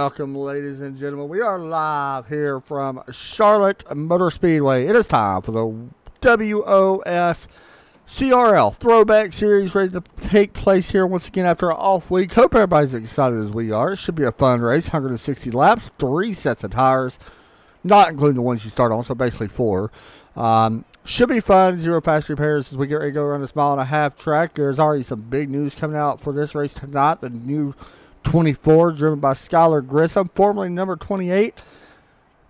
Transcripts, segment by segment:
Welcome, ladies and gentlemen. We are live here from Charlotte Motor Speedway. It is time for the WOSCRL Throwback Series ready to take place here once again after an off week. Hope everybody's excited as we are. It should be a fun race. 160 laps, 3 sets of tires, not including the ones you start on, so basically 4. Should be fun. 0 fast repairs as we get ready to go around this 1.5-mile track. There's already some big news coming out for this race tonight. The new 24 driven by Skylar Grissom, formerly number 28.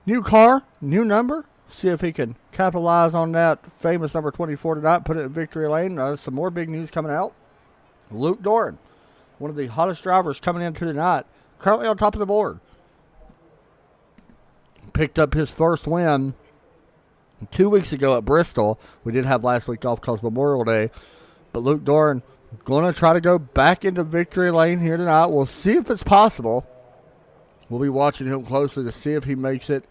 New car, new number. See if he can capitalize on that famous number 24 tonight, put it in victory lane. Some more big news coming out. Luke Doran, one of the hottest drivers coming into tonight, currently on top of the board. Picked up his first win 2 weeks ago at Bristol. We did have last week off because Memorial Day. But Luke Doran going to try to go back into victory lane here tonight. We'll see if it's possible. We'll be watching him closely to see if he makes it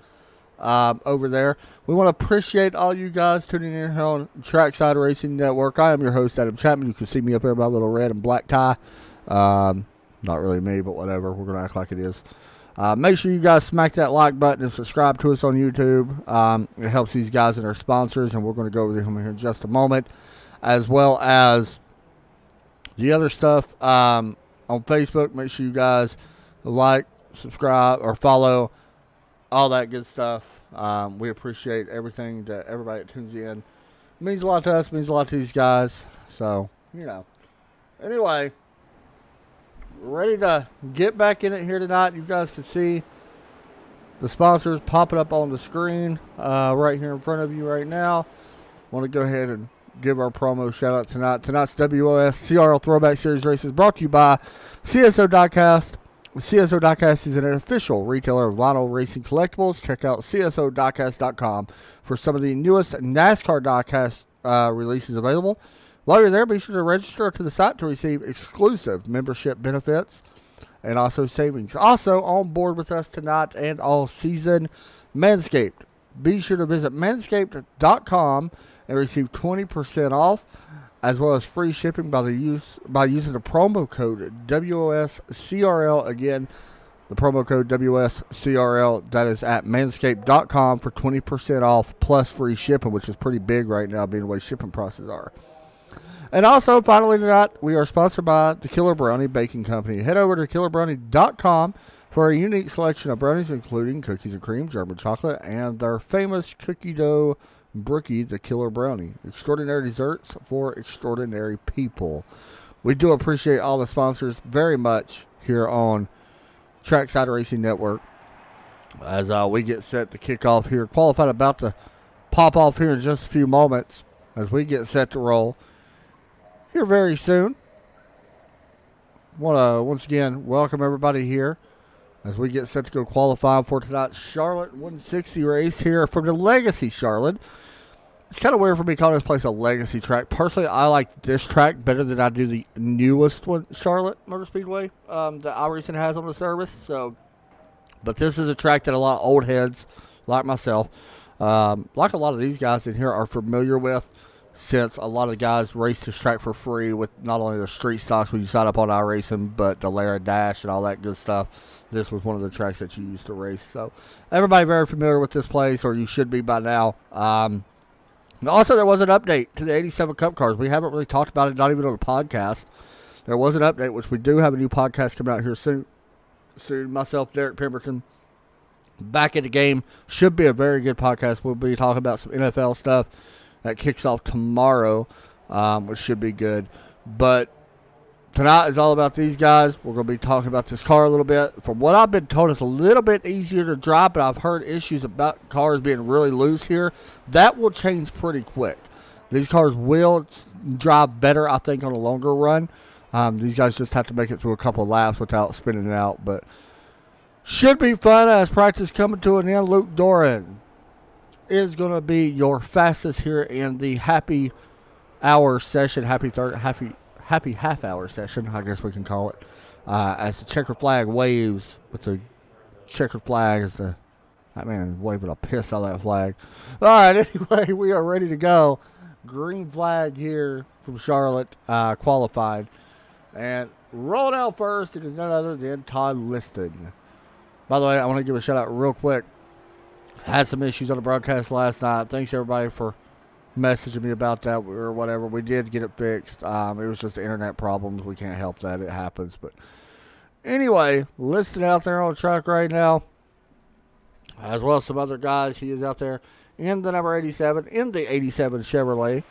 over there. We want to appreciate all you guys tuning in here on Trackside Racing Network. I am your host, Adam Chapman. You can see me up there in my little red and black tie. Not really me, but whatever. We're going to act like it is. Make sure you guys smack that like button and subscribe to us on YouTube. It helps these guys and their sponsors, and we're going to go over them here in just a moment, as well as the other stuff on Facebook. Make sure you guys like, subscribe, or follow, all that good stuff. We appreciate everything that everybody that tunes in. It means a lot to us, means a lot to these guys. So, you know. Anyway, ready to get back in it here tonight. You guys can see the sponsors popping up on the screen right here in front of you right now. Want to go ahead and give our promo shout out tonight. Tonight's WOSCRL Throwback Series race is brought to you by CSO Diecast. CSO Diecast is an official retailer of vinyl racing collectibles. Check out CSODiecast.com for some of the newest NASCAR diecast releases available. While you're there, be sure to register to the site to receive exclusive membership benefits and also savings. Also on board with us tonight and all season, Manscaped. Be sure to visit manscaped.com and receive 20% off, as well as free shipping by using the promo code WOSCRL. Again, the promo code WOSCRL, that is at manscaped.com for 20% off plus free shipping, which is pretty big right now being the way shipping prices are. And also, finally tonight, we are sponsored by the Killer Brownie Baking Company. Head over to killerbrownie.com for a unique selection of brownies, including cookies and cream, German chocolate, and their famous cookie dough brookie, the Killer Brownie. Extraordinary desserts for extraordinary people. We do appreciate all the sponsors very much here on Trackside Racing Network as we get set to kick off here. Qualified about to pop off here in just a few moments as we get set to roll here very soon. Want to once again welcome everybody here as we get set to go qualify for tonight's Charlotte 160 race here from the Legacy Charlotte. It's kind of weird for me calling this place a legacy track. Personally, I like this track better than I do the newest one, Charlotte Motor Speedway, that iRacing has on the service. So, but this is a track that a lot of old heads like myself, like a lot of these guys in here, are familiar with, since a lot of guys race this track for free with not only the street stocks when you sign up on iRacing, but the Lara Dash and all that good stuff. This was one of the tracks that you used to race. So everybody very familiar with this place, or you should be by now. Also, there was an update to the 87 Cup cars. We haven't really talked about it, not even on a podcast. There was an update, which we do have a new podcast coming out here soon. Myself, Derek Pemberton, back in the game. Should be a very good podcast. We'll be talking about some NFL stuff that kicks off tomorrow, which should be good. But tonight is all about these guys. We're going to be talking about this car a little bit. From what I've been told, it's a little bit easier to drive, but I've heard issues about cars being really loose here. That will change pretty quick. These cars will drive better, I think, on a longer run. These guys just have to make it through a couple of laps without spinning it out. But should be fun as practice coming to an end. Luke Doran is going to be your fastest here in the happy hour session, happy half hour session, I guess we can call it, as the checker flag waves with the checkered flag as that man waving a piss out of that flag. All right, anyway, we are ready to go. Green flag here from Charlotte, qualified. And rolling out first, it is none other than Todd Liston. By the way, I want to give a shout out real quick. Had some issues on the broadcast last night. Thanks everybody for messaging me about that or whatever. We did get it fixed. It was just the internet problems. We can't help that. It happens. But anyway, listed out there on the track right now, as well as some other guys. He is out there in the number 87, in the 87 Chevrolet,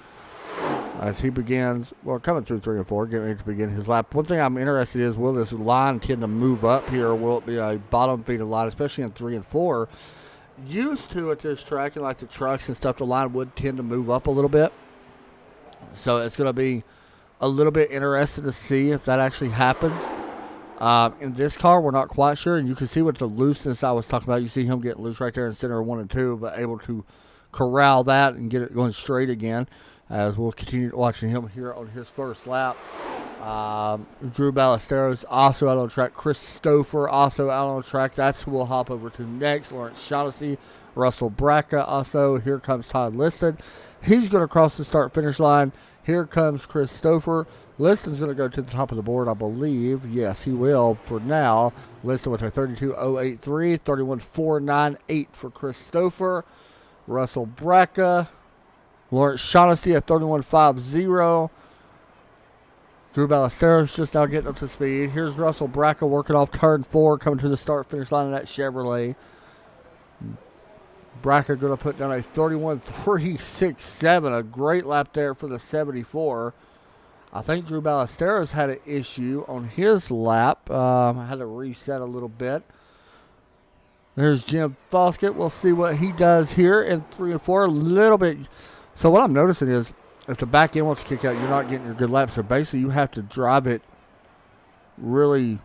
as he begins, well, coming through 3 and 4, getting ready to begin his lap. One thing I'm interested in is, will this line tend to move up here, or will it be a bottom feeder line, especially in 3 and 4? Used to at this track, and like the trucks and stuff, the line would tend to move up a little bit. So it's going to be a little bit interesting to see if that actually happens. In this car, we're not quite sure, and you can see with the looseness I was talking about. You see him getting loose right there in center of 1 and 2, but able to corral that and get it going straight again, as we'll continue watching him here on his first lap. Drew Ballesteros also out on track. Chris Stouffer also out on track. That's who we'll hop over to next. Lawrence Shaughnessy, Russell Bracca also. Here comes Todd Liston. He's going to cross the start-finish line. Here comes Chris Stouffer. Liston's going to go to the top of the board, I believe. Yes, he will for now. Liston with a 32.083, 31.498 for Chris Stouffer. Russell Bracca. Lawrence Shaughnessy at 31.50. Drew Ballesteros just now getting up to speed. Here's Russell Bracca working off turn 4, coming to the start-finish line of that Chevrolet. Bracca going to put down a 31.367, a great lap there for the 74. I think Drew Ballesteros had an issue on his lap. I had to reset a little bit. There's Jim Foskett. We'll see what he does here in 3 and 4. A little bit. So what I'm noticing is, if the back end wants to kick out, you're not getting your good laps. So basically, you have to drive it really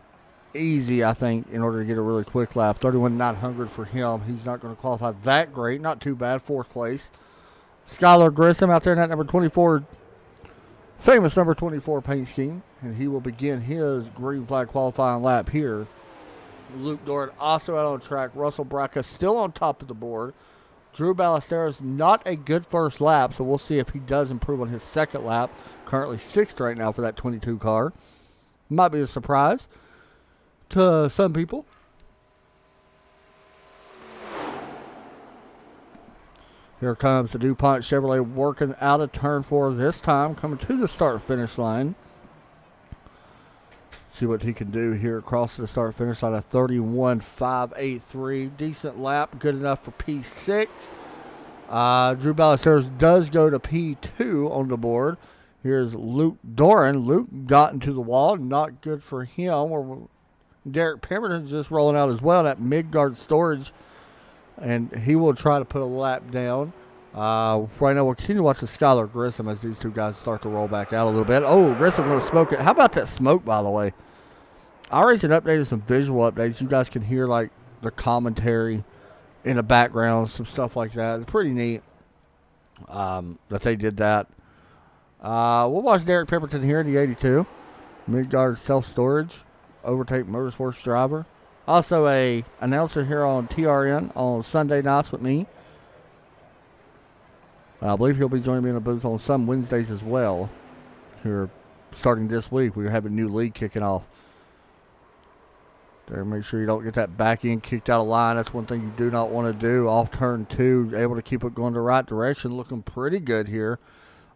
easy, I think, in order to get a really quick lap. 31.900 for him. He's not going to qualify that great. Not too bad. 4th place. Skylar Grissom out there in that number 24, famous number 24 paint scheme. And he will begin his green flag qualifying lap here. Luke Doran also out on track. Russell Bracca still on top of the board. Drew Ballesteros, not a good first lap, so we'll see if he does improve on his second lap. Currently 6th right now for that 22 car. Might be a surprise to some people. Here comes the DuPont Chevrolet working out of turn 4 this time, coming to the start-finish line. See what he can do here across the start-finish line of 31.583. Decent lap, good enough for P6. Drew Ballesteros does go to P2 on the board. Here's Luke Doran. Luke got into the wall, not good for him. Derek Pemberton's just rolling out as well, that mid-guard storage, and he will try to put a lap down. Right now, we'll continue watching Skylar Grissom as these two guys start to roll back out a little bit. Oh, Grissom going to smoke it. How about that smoke, by the way? I already updated some visual updates. You guys can hear, like, the commentary in the background, some stuff like that. It's pretty neat that they did that. We'll watch Derek Pemberton here in the 82. Mid-guard self-storage. Overtake Motorsports driver. Also a announcer here on TRN on Sunday nights with me. I believe he'll be joining me in the booth on some Wednesdays as well. Here, starting this week, we have a new league kicking off. There, make sure you don't get that back end kicked out of line. That's one thing you do not want to do. Off turn 2, able to keep it going the right direction. Looking pretty good here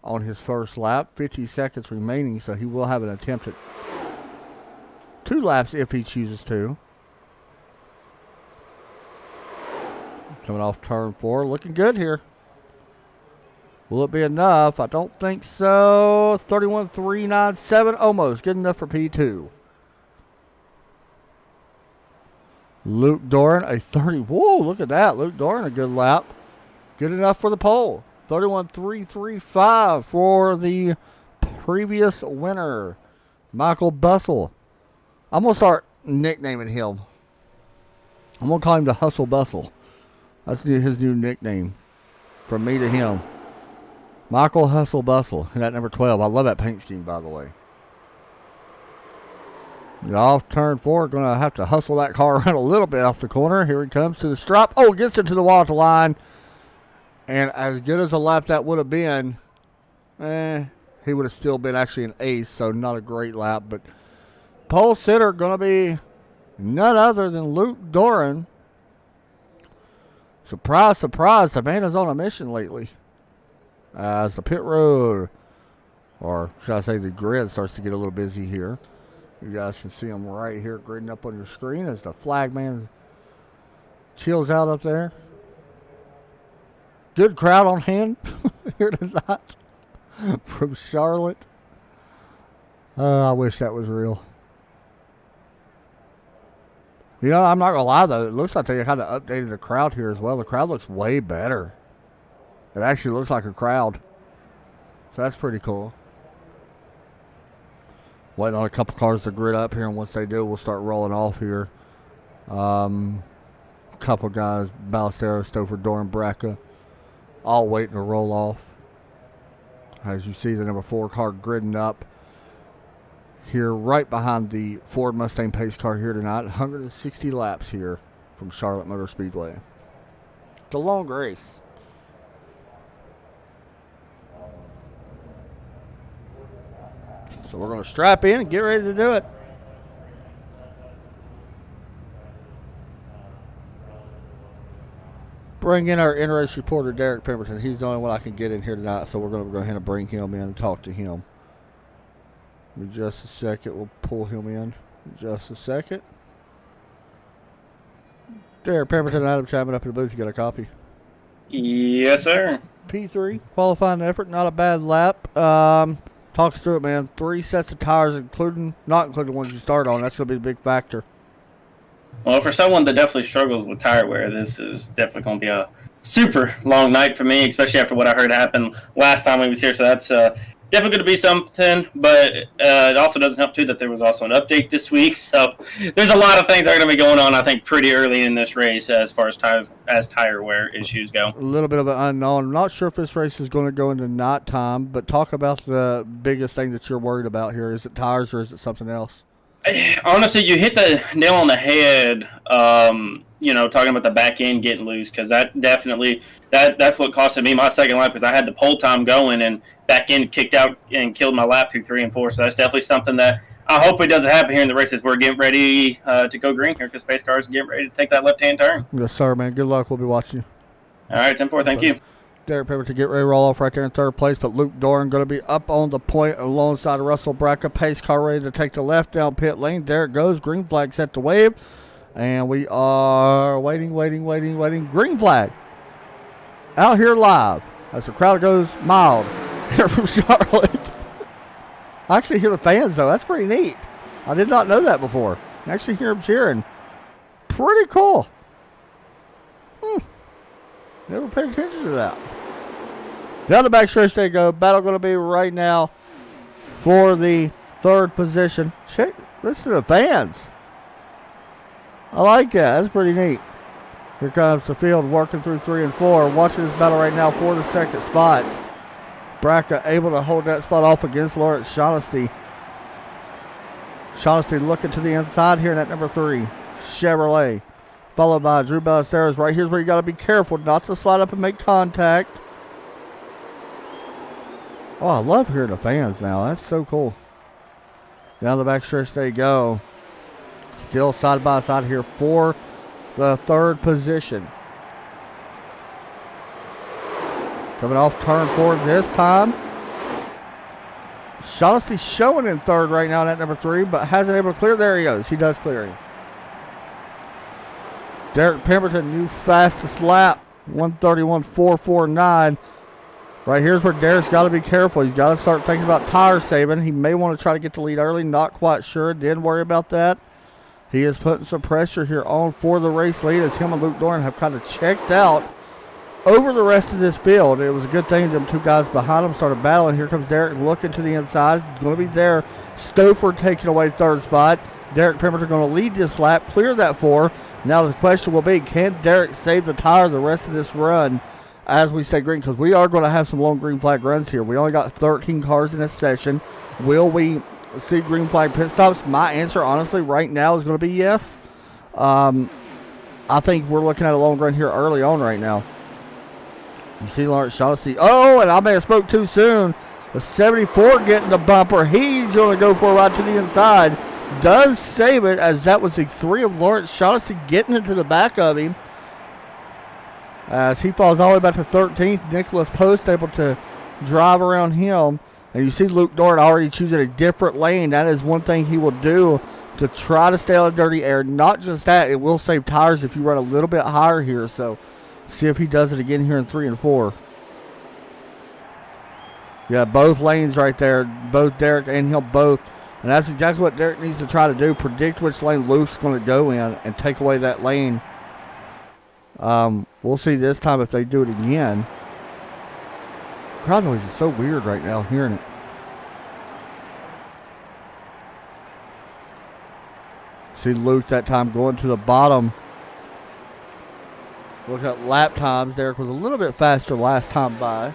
on his first lap. 50 seconds remaining, so he will have an attempt at 2 laps if he chooses to. Coming off turn 4, looking good here. Will it be enough? I don't think so. 31.397, almost good enough for P2. Luke Doran, a 30. Whoa, look at that. Luke Doran, a good lap. Good enough for the pole. 31.335 for the previous winner, Michael Bussell. I'm going to start nicknaming him. I'm going to call him the Hustle Bustle. That's his new nickname from me to him. Michael Hustle Bustle, and that number 12. I love that paint scheme, by the way. Off turn 4, going to have to hustle that car around a little bit off the corner. Here he comes to the strap. Oh, gets into the wall at the line. And as good as a lap that would have been, he would have still been actually an ace, so not a great lap. But pole sitter going to be None other than Luke Doran. Surprise, surprise, the man is on a mission lately. As the pit road, or should I say the grid, starts to get a little busy here. You guys can see him right here gridding up on your screen as the flag man chills out up there. Good crowd on hand here tonight from Charlotte. I wish that was real. You know, I'm not going to lie, though. It looks like they kind of updated the crowd here as well. The crowd looks way better. It actually looks like a crowd. So that's pretty cool. Waiting on a couple cars to grid up here, and once they do, we'll start rolling off here. Couple guys, Ballesteros, Stouffer, Doran, Bracca, all waiting to roll off. As you see, the number 4 car gridding up here right behind the Ford Mustang pace car here tonight. 160 laps here from Charlotte Motor Speedway. It's a long race. So we're going to strap in and get ready to do it. Bring in our in-race reporter, Derek Pemberton. He's the only one I can get in here tonight, so we're going to go ahead and bring him in and talk to him. In just a second, we'll pull him in just a second. Derek Pemberton and Adam Chapman up in the booth. You got a copy? Yes, sir. P3, qualifying effort, not a bad lap. Talk us through it, man. 3 sets of tires, not including the ones you start on. That's going to be a big factor. Well, for someone that definitely struggles with tire wear, this is definitely going to be a super long night for me, especially after what I heard happen last time we was here. So that's definitely going to be something, but it also doesn't help, too, that there was also an update this week. So there's a lot of things that are going to be going on, I think, pretty early in this race as far as tire wear issues go. A little bit of an unknown. I'm not sure if this race is going to go into night time, but talk about the biggest thing that you're worried about here. Is it tires or is it something else? Honestly, you hit the nail on the head, talking about the back end getting loose, because that definitely, that's what costed me my second lap, because I had the pole time going and back end kicked out and killed my lap through 3 and 4. So that's definitely something that I hope it doesn't happen here in the races. We're getting ready to go green here because pace cars are getting ready to take that left-hand turn. Yes, sir, man. Good luck. We'll be watching you. All right, 10-4. Thank you. Derek Pemberton to get ready to roll off right there in third place, but Luke Doran going to be up on the point alongside of Russell Bracca. Pace car ready to take the left down pit lane. Derek goes. Green flag set to wave. And we are waiting. Green flag. Out here live as the crowd goes mild here from Charlotte. I actually hear the fans, though. That's pretty neat. I did not know that before. I actually hear them cheering. Pretty cool. Never paid attention to that. Down the back stretch they go. Battle going to be right now for the third position. Check, listen to the fans. I like that. That's pretty neat. Here comes the field working through 3 and 4. Watching this battle right now for the second spot. Bracca able to hold that spot off against Lawrence Shaughnessy. Shaughnessy looking to the inside here in that number 3 Chevrolet. Followed by Drew Ballesteros. Right here's where you got to be careful not to slide up and make contact. Oh, I love hearing the fans now. That's so cool. Down the back stretch they go. Still side by side here for the third position. Coming off turn 4 this time. Shaughnessy showing in third right now in that number 3, but hasn't able to clear. There he goes. He does clear him. Derek Pemberton, new fastest lap, 1:31.449. Right here's where Derek's got to be careful. He's got to start thinking about tire saving. He may want to try to get the lead early. Not quite sure. Didn't worry about that. He is putting some pressure here on for the race lead as him and Luke Doran have kind of checked out over the rest of this field. It was a good thing them 2 guys behind him started battling. Here comes Derek looking to the inside. Going to be there. Stouffer taking away third spot. Derek Pemberton going to lead this lap, clear that 4. Now the question will be, can Derek save the tire the rest of this run as we stay green? Because we are going to have some long green flag runs here. We only got 13 cars in this session. Will we see green flag pit stops? My answer, honestly, right now is going to be yes. I think we're looking at a long run here early on right now. You see Lawrence Shaughnessy. Oh, and I may have spoke too soon. The 74 getting the bumper. He's going to go for a ride to the inside. does save it, as that was the 3 of Lawrence Shaughnessy getting into the back of him. As he falls all the way back to 13th, Nicholas Post able to drive around him. And you see Luke Dort already choosing a different lane. That is one thing he will do to try to stay out of dirty air. Not just that, it will save tires if you run a little bit higher here. So see if he does it again here in 3 and 4. Yeah, both lanes right there. Both Derek and him both. And that's exactly what Derek needs to try to do. Predict which lane Luke's going to go in and take away that lane. We'll see this time if they do it again. Crowd noise is so weird right now, hearing it. See Luke that time going to the bottom. Looking at lap times, Derek was a little bit faster last time by.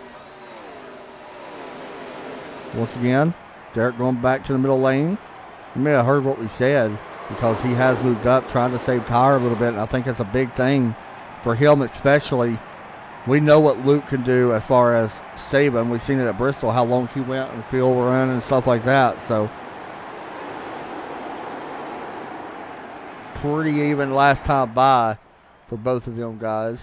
Once again, Derek going back to the middle lane. You may have heard what we said, because he has moved up trying to save tire a little bit, and I think that's a big thing for him especially. We know what Luke can do as far as saving. We've seen it at Bristol, how long he went and field run and stuff like that. So pretty even last time by for both of them guys.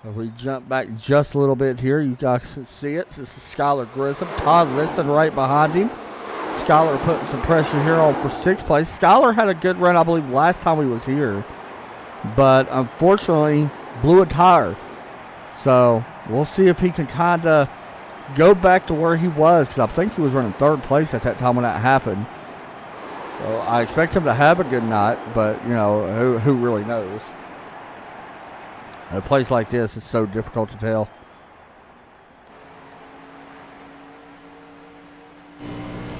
If we jump back just a little bit here, you guys can see it. This is Skylar Grissom. Todd Liston right behind him. Skylar putting some pressure here on for 6th place. Skylar had a good run, I believe, last time he was here, but unfortunately blew a tire. So we'll see if he can kind of go back to where he was, because I think he was running 3rd place at that time when that happened. So I expect him to have a good night, but, you know, who really knows? At a place like this, it's so difficult to tell.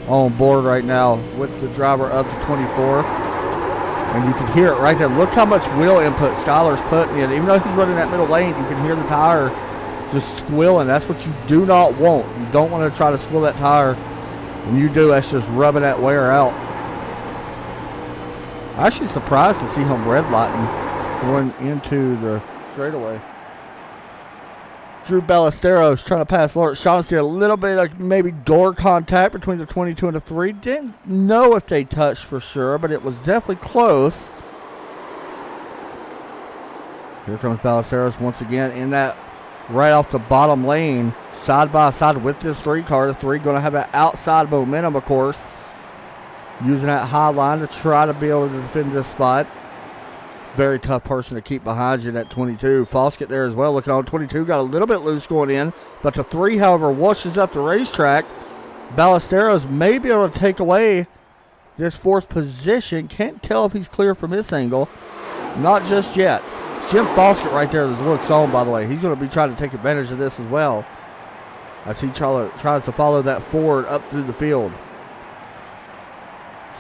On board right now with the driver up to 24. And you can hear it right there. Look how much wheel input Skylar's putting in. Even though he's running that middle lane, you can hear the tire just squealing. That's what you do not want. You don't want to try to squeal that tire. When you do, that's just rubbing that wear out. I'm actually surprised to see him red lighting going into the straightaway. Drew Ballesteros trying to pass Lawrence Shaughnessy. A little bit of maybe door contact between the 22 and the 3. Didn't know if they touched for sure, but it was definitely close. Here comes Ballesteros once again in that right off the bottom lane, side by side with this 3 car. The 3 going to have that outside momentum, of course, using that high line to try to be able to defend this spot. Very tough person to keep behind you in that 22. Foskett there as well, looking on 22. Got a little bit loose going in, but the 3, however, washes up the racetrack. Ballesteros may be able to take away this 4th position. Can't tell if he's clear from this angle. Not just yet. It's Jim Foskett right there that looks on, by the way. He's going to be trying to take advantage of this as well, as he tries to follow that Ford up through the field.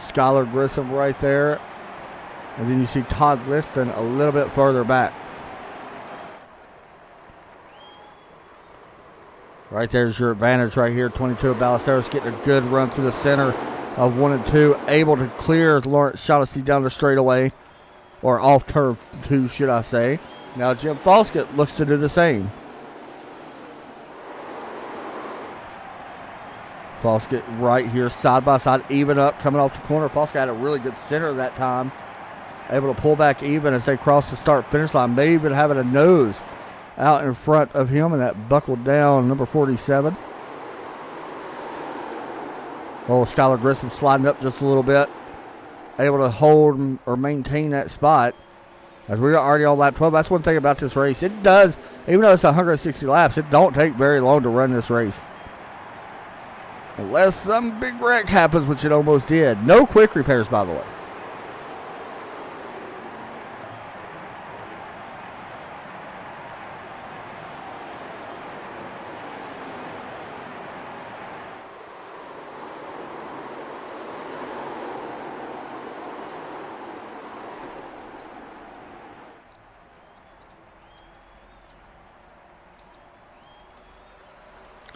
Skylar Grissom right there. And then you see Todd Liston a little bit further back. Right there's your advantage right here. 22 of Ballesteros getting a good run through the center of 1 and 2. Able to clear Lawrence Shaughnessy down the straightaway. Or off turn 2, should I say. Now Jim Foskett looks to do the same. Foskett right here, side by side, even up, coming off the corner. Foskett had a really good center that time. Able to pull back even as they cross the start-finish line. May even having a nose out in front of him, and that buckled down number 47. Oh, Skylar Grissom sliding up just a little bit. Able to hold or maintain that spot. As we are already on lap 12, that's one thing about this race. It does, even though it's 160 laps, it don't take very long to run this race. Unless some big wreck happens, which it almost did. No quick repairs, by the way.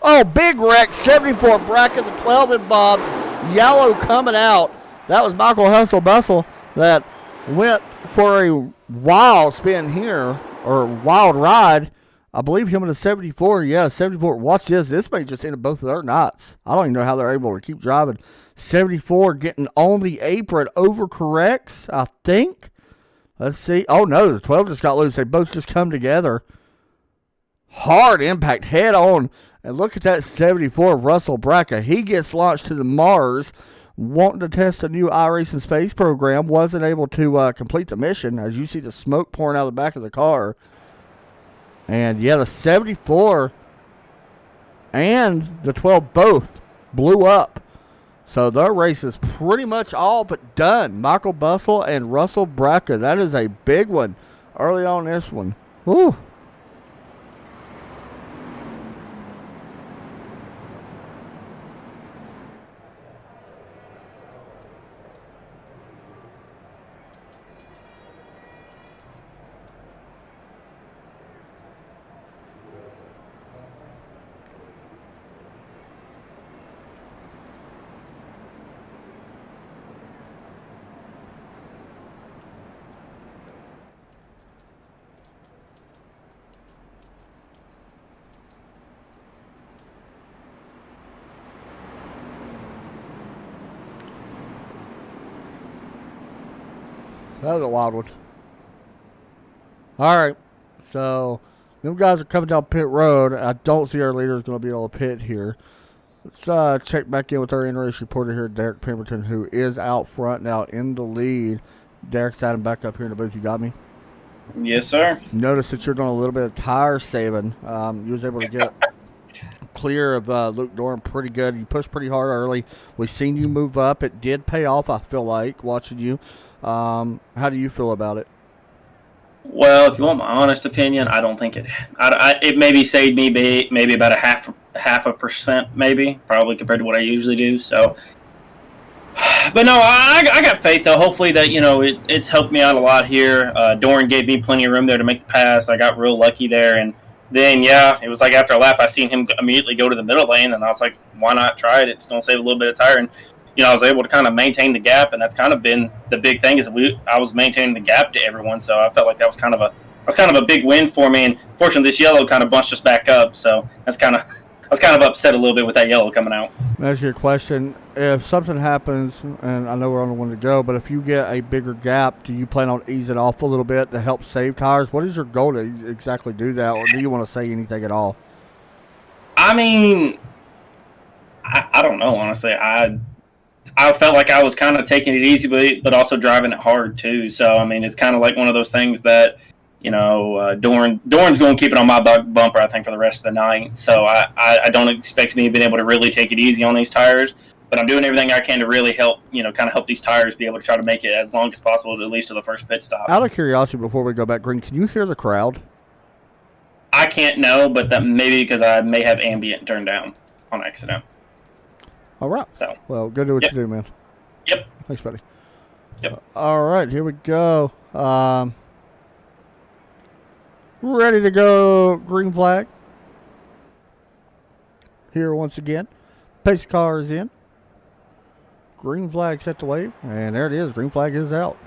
Oh, big wreck, 74 bracket, the 12 and Bob, yellow coming out. That was Michael Hustle Bustle that went for a wild spin here, or wild ride. I believe him in a 74. Yeah, 74. Watch this. This may just end both of their knots. I don't even know how they're able to keep driving. 74 getting on the apron. Overcorrects, I think. Let's see. Oh, no. The 12 just got loose. They both just come together. Hard impact. Head on. And look at that 74 of Russell Bracca. He gets launched to the Mars. Wanting to test a new iRacing Space program. Wasn't able to complete the mission. As you see the smoke pouring out of the back of the car. And, yeah, the 74 and the 12 both blew up. So their race is pretty much all but done. Michael Bussell and Russell Bracca. That is a big one early on this one. Woo. That was a wild one. All right. So, them guys are coming down pit road. I don't see our leaders going to be able to pit here. Let's check back in with our in-race reporter here, Derek Pemberton, who is out front now in the lead. Derek's got him back up here in the booth. You got me? Yes, sir. Notice that you're doing a little bit of tire saving. You was able to get clear of Luke Doran pretty good. You pushed pretty hard early. We've seen you move up. It did pay off, I feel like, watching you. How do you feel about it? Well, if you want my honest opinion, I don't think it. It maybe saved me maybe about a half a percent, maybe, probably compared to what I usually do. So, but no, I got faith though. Hopefully that it's helped me out a lot here. Doran gave me plenty of room there to make the pass. I got real lucky there, and then it was like after a lap, I seen him immediately go to the middle lane, and I was like, why not try it? It's going to save a little bit of tire, and I was able to kind of maintain the gap, and that's kind of been the big thing is I was maintaining the gap to everyone, so I felt like that was kind of a big win for me. And fortunately, this yellow kind of bunched us back up, so I was kind of upset a little bit with that yellow coming out. That's your question. If something happens, and I know we're on the one to go, but if you get a bigger gap, do you plan on easing off a little bit to help save tires? What is your goal to exactly do that, or do you want to say anything at all? I mean, I don't know, honestly. I felt like I was kind of taking it easy, but also driving it hard too. So I mean, it's kind of like one of those things that Doran's going to keep it on my bumper, I think, for the rest of the night. So I don't expect me being able to really take it easy on these tires, but I'm doing everything I can to really help kind of help these tires be able to try to make it as long as possible, at least to the first pit stop. Out of curiosity, before we go back green, can you hear the crowd? I can't know, but that maybe because I may have ambient turned down on accident. All right. So, well, go do what you do, man. Yep. Thanks, buddy. Yep. All right, here we go. Ready to go. Green flag. Here once again. Pace car is in. Green flag set to wave, and there it is. Green flag is out.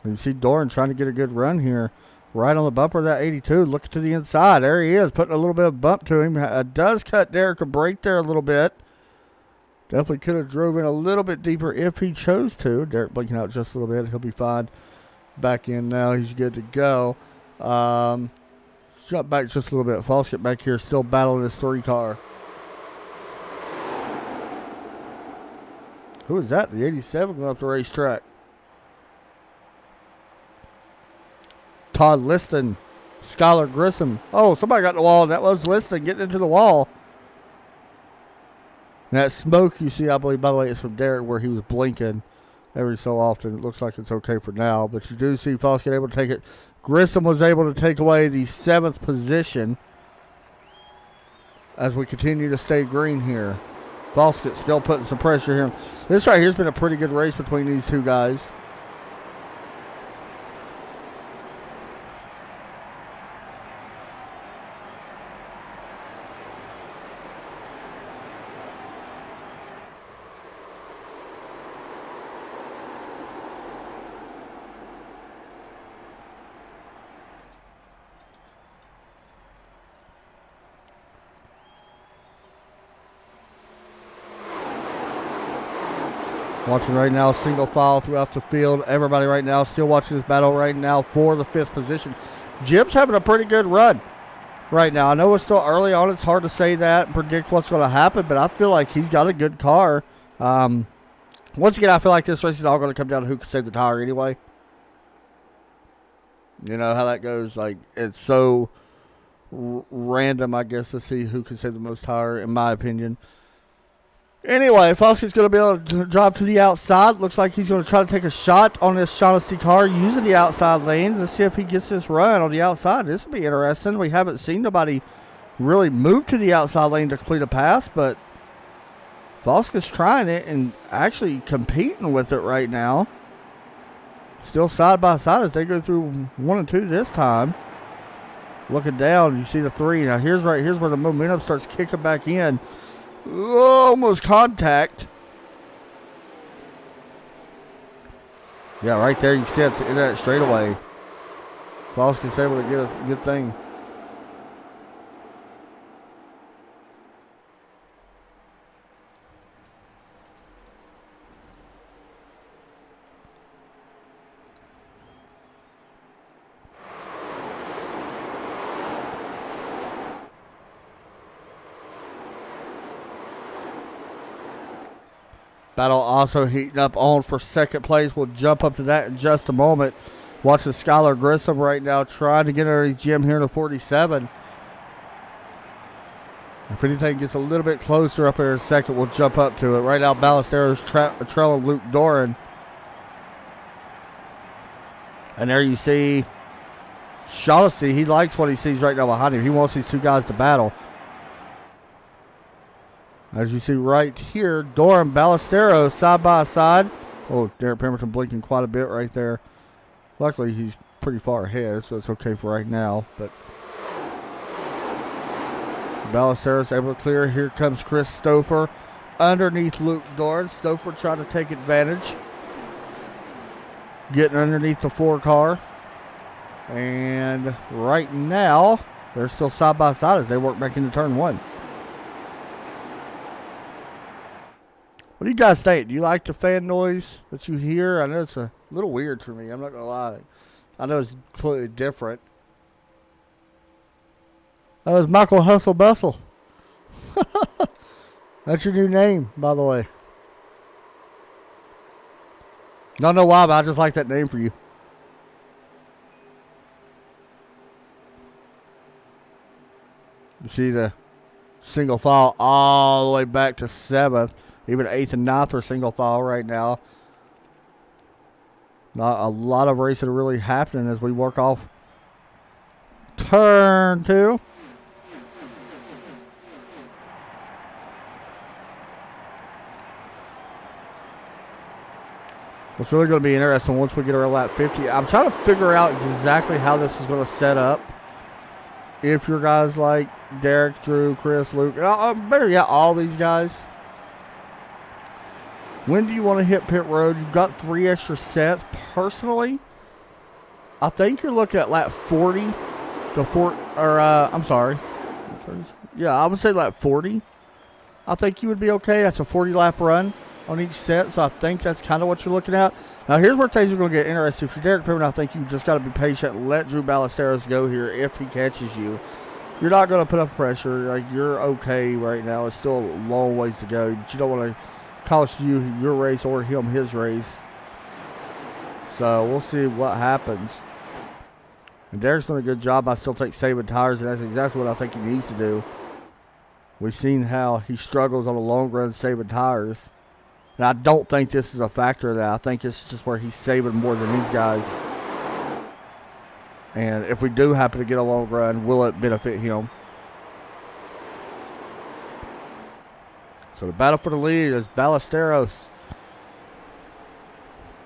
You see Doran trying to get a good run here. Right on the bumper of that 82. Looking to the inside. There he is, putting a little bit of bump to him. Does cut Derek a break there a little bit. Definitely could have drove in a little bit deeper if he chose to. Derek blinking out just a little bit. He'll be fine. Back in now. He's good to go. Jump back just a little bit. Falls get back here. Still battling this 3 car. Who is that? The 87 going up the racetrack. Todd Liston, Skylar Grissom. Oh, somebody got in the wall. That was Liston getting into the wall. And that smoke you see, I believe, by the way, is from Derek where he was blinking every so often. It looks like it's okay for now. But you do see Foskett able to take it. Grissom was able to take away the 7th position as we continue to stay green here. Foskett still putting some pressure here. This right here has been a pretty good race between these two guys. Watching right now, single file throughout the field. Everybody right now still watching this battle right now for the 5th position. Jim's having a pretty good run right now. I know it's still early on. It's hard to say that and predict what's going to happen, but I feel like he's got a good car. Once again, I feel like this race is all going to come down to who can save the tire anyway. You know how that goes. Like, it's so random, I guess, to see who can save the most tire, in my opinion. Anyway, Foskey's going to be able to drive to the outside. Looks like he's going to try to take a shot on this Shaughnessy car using the outside lane. Let's see if he gets this run on the outside. This will be interesting. We haven't seen nobody really move to the outside lane to complete a pass, but Foskey's trying it and actually competing with it right now. Still side by side as they go through 1 and 2 this time. Looking down, you see the 3. Now here's where the momentum starts kicking back in. Almost contact. Yeah, right there you see it in that straightaway. Foskey's able to get a good thing. Battle also heating up on for second place. We'll jump up to that in just a moment. Watching Skylar Grissom right now trying to get underneath Jim here in the 47. If anything gets a little bit closer up there in second, we'll jump up to it. Right now, Ballesteros trailing Luke Doran. And there you see Shaughnessy. He likes what he sees right now behind him. He wants these two guys to battle. As you see right here, Doran Ballesteros side by side. Oh, Derek Pemberton blinking quite a bit right there. Luckily, he's pretty far ahead, so it's okay for right now. But Ballesteros able to clear. Here comes Chris Stouffer underneath Luke Doran. Stouffer trying to take advantage. Getting underneath the 4 car. And right now, they're still side by side as they work back into turn 1. What do you guys think? Do you like the fan noise that you hear? I know it's a little weird for me. I'm not going to lie. I know it's completely different. That was Michael Hustle Bustle. That's your new name, by the way. Don't know why, but I just like that name for you. You see the single file all the way back to 7th. Even 8th and 9th are single file right now. Not a lot of racing really happening as we work off turn 2. What's really going to be interesting once we get around lap 50. I'm trying to figure out exactly how this is going to set up. If your guys like Derek, Drew, Chris, Luke, better yet, all these guys. When do you want to hit pit road? You've got 3 extra sets. Personally, I think you're looking at lap 40 to 4. Or I'm sorry. Yeah, I would say lap 40. I think you would be okay. That's a 40 lap run on each set. So I think that's kind of what you're looking at. Now here's where things are going to get interesting. If you're Derek Pittman, I think you just got to be patient and let Drew Ballesteros go here if he catches you. You're not going to put up pressure. Like, you're okay right now. It's still a long ways to go. But you don't want to cost you your race or him his race. So we'll see what happens. And Derek's done a good job. I still take saving tires, and that's exactly what I think he needs to do. We've seen how he struggles on the long run saving tires. And I don't think this is a factor of that. I think it's just where he's saving more than these guys. And if we do happen to get a long run, will it benefit him? So the battle for the lead is Ballesteros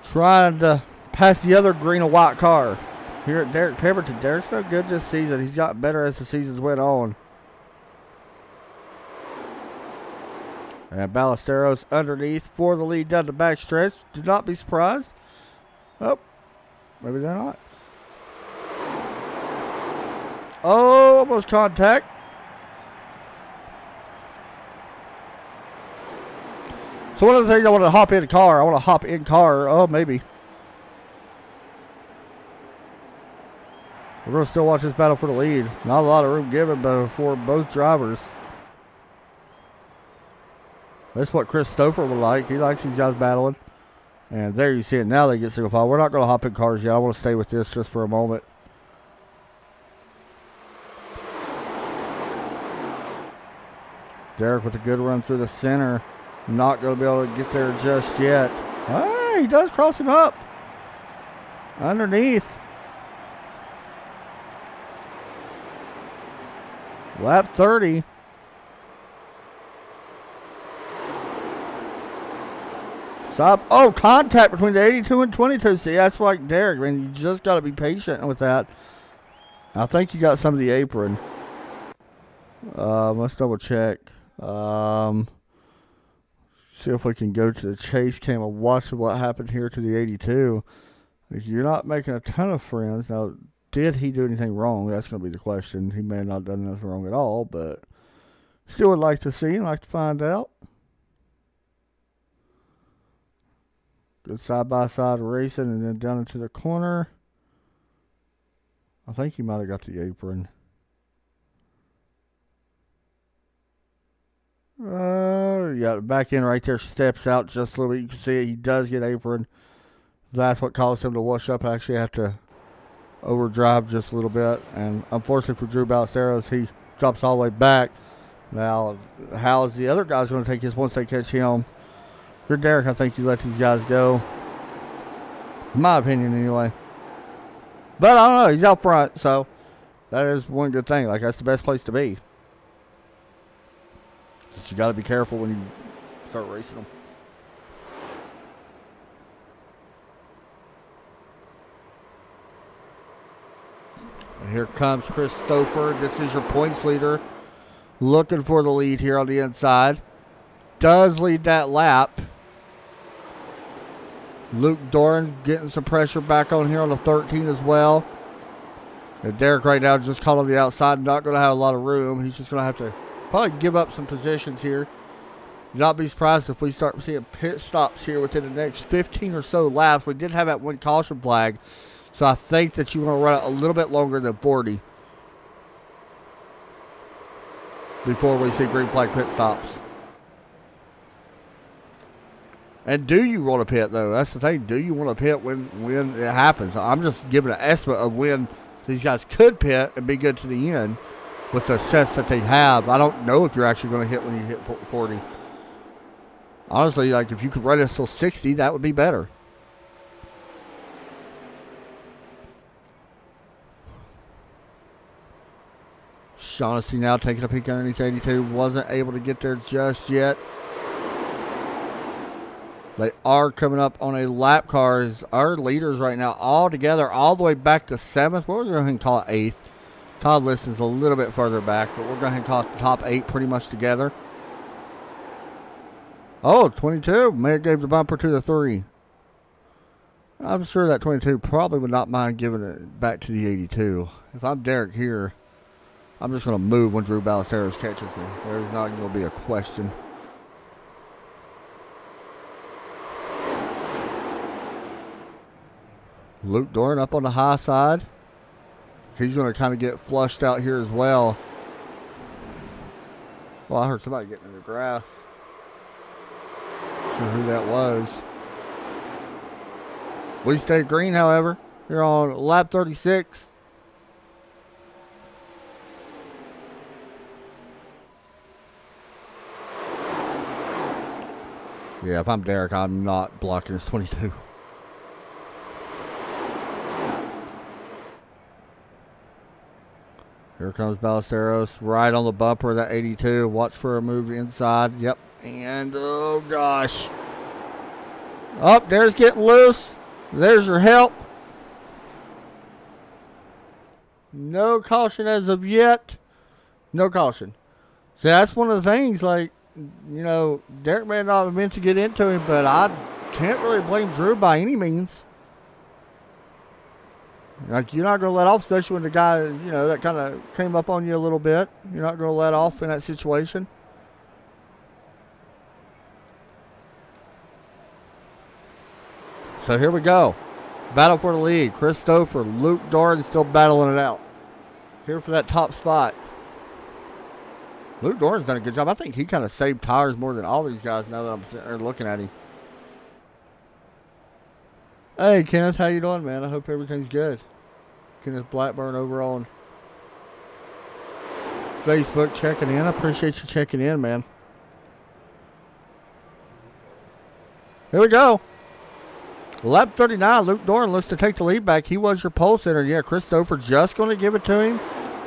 trying to pass the other green and white car here at Derek Pemberton. Derek's no good this season. He's gotten better as the seasons went on. And Ballesteros underneath for the lead down the back stretch. Do not be surprised. Oh, maybe they're not. Oh, almost contact. So one of the things I want to hop in car. I want to hop in car. Oh, maybe. We're going to still watch this battle for the lead. Not a lot of room given but for both drivers. That's what Chris Stouffer would like. He likes these guys battling. And there you see it. Now they get single file. We're not going to hop in cars yet. I want to stay with this just for a moment. Derek with a good run through the center. Not going to be able to get there just yet. Ah, he does cross him up. Underneath. Lap 30. Stop. Oh, contact between the 82 and 22. See, that's like Derek, man. You just got to be patient with that. I think you got some of the apron. Let's double check. See if we can go to the chase cam and watch what happened here to the 82. You're not making a ton of friends. Now, did he do anything wrong? That's going to be the question. He may have not done nothing wrong at all, but still would like to see and like to find out. Good side-by-side racing and then down into the corner. I think he might have got the apron. Yeah, back in right there, steps out just a little bit. You can see it. He does get apron. That's what caused him to wash up. Actually have to overdrive just a little bit. And unfortunately for Drew Ballesteros, he drops all the way back. Now, how is the other guys going to take this once they catch him? You're Derek, I think you let these guys go. In my opinion, anyway. But I don't know. He's out front, so that is one good thing. Like, that's the best place to be. Just you got to be careful when you start racing them. And here comes Chris Stouffer. This is your points leader. Looking for the lead here on the inside. Does lead that lap. Luke Doran getting some pressure back on here on the 13 as well. And Derek right now just caught on the outside. Not going to have a lot of room. He's just going to have to probably give up some positions here. Not be surprised if we start seeing pit stops here within the next 15 or so laps. We did have that one caution flag. So I think that you want to run it a little bit longer than 40 before we see green flag pit stops. And do you want to pit, though? That's the thing. Do you want to pit when it happens? I'm just giving an estimate of when these guys could pit and be good to the end with the sets that they have. I don't know if you're actually going to hit when you hit 40. Honestly, like if you could run it till 60, that would be better. Shaughnessy now taking a peek underneath 82. Wasn't able to get there just yet. They are coming up on a lap car. Our leaders right now all together, all the way back to 7th. We're going to call it 8th. Todd Liston's a little bit further back, but we're going to call it the top 8 pretty much together. Oh, 22. May have gave the bumper to the 3. I'm sure that 22 probably would not mind giving it back to the 82. If I'm Derek here, I'm just going to move when Drew Ballesteros catches me. There's not going to be a question. Luke Doran up on the high side. He's going to kind of get flushed out here as well. Well, I heard somebody getting in the grass. Not sure who that was. We stayed green, however. Here on lap 36. Yeah, if I'm Derek, I'm not blocking his 22. Here comes Ballesteros right on the bumper of that 82. Watch for a move inside. Yep. And, oh, gosh. Oh, there's getting loose. There's your help. No caution as of yet. No caution. See, that's one of the things, like, you know, Derek may not have meant to get into him, but I can't really blame Drew by any means. Like, you're not going to let off, especially when the guy, you know, that kind of came up on you a little bit. You're not going to let off in that situation. So here we go. Battle for the lead. Chris Stouffer, Luke Doran still battling it out. Here for that top spot. Luke Doran's done a good job. I think he kind of saved tires more than all these guys now that I'm sitting there looking at him. Hey, Kenneth, how you doing, man? I hope everything's good. Kenneth Blackburn over on Facebook checking in. I appreciate you checking in, man. Here we go. Lap 39, Luke Doran looks to take the lead back. He was your pole sitter. Yeah, Chris Stouffer just going to give it to him.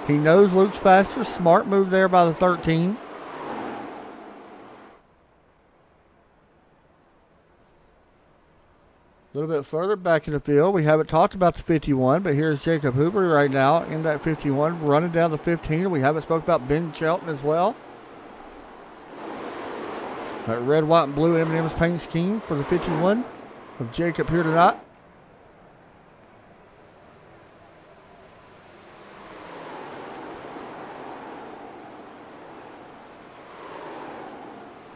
He knows Luke's faster. Smart move there by the 13. A little bit further back in the field, we haven't talked about the 51, but here's Jacob Huber right now in that 51, running down the 15. We haven't spoke about Ben Shelton as well. That red, white, and blue M&M's paint scheme for the 51 of Jacob here tonight.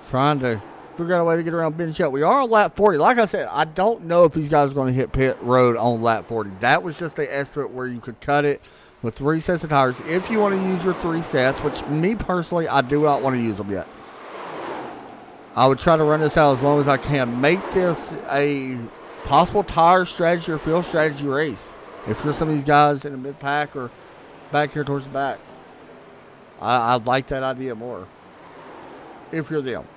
Trying to figure out a way to get around Ben Shelton. We are on lap 40. Like I said, I don't know if these guys are going to hit pit road on lap 40. That was just the estimate where you could cut it with 3 sets of tires. If you want to use your 3 sets, which me personally, I do not want to use them yet. I would try to run this out as long as I can. Make this a possible tire strategy or field strategy race. If you're some of these guys in the mid-pack or back here towards the back. I like that idea more. If you're them.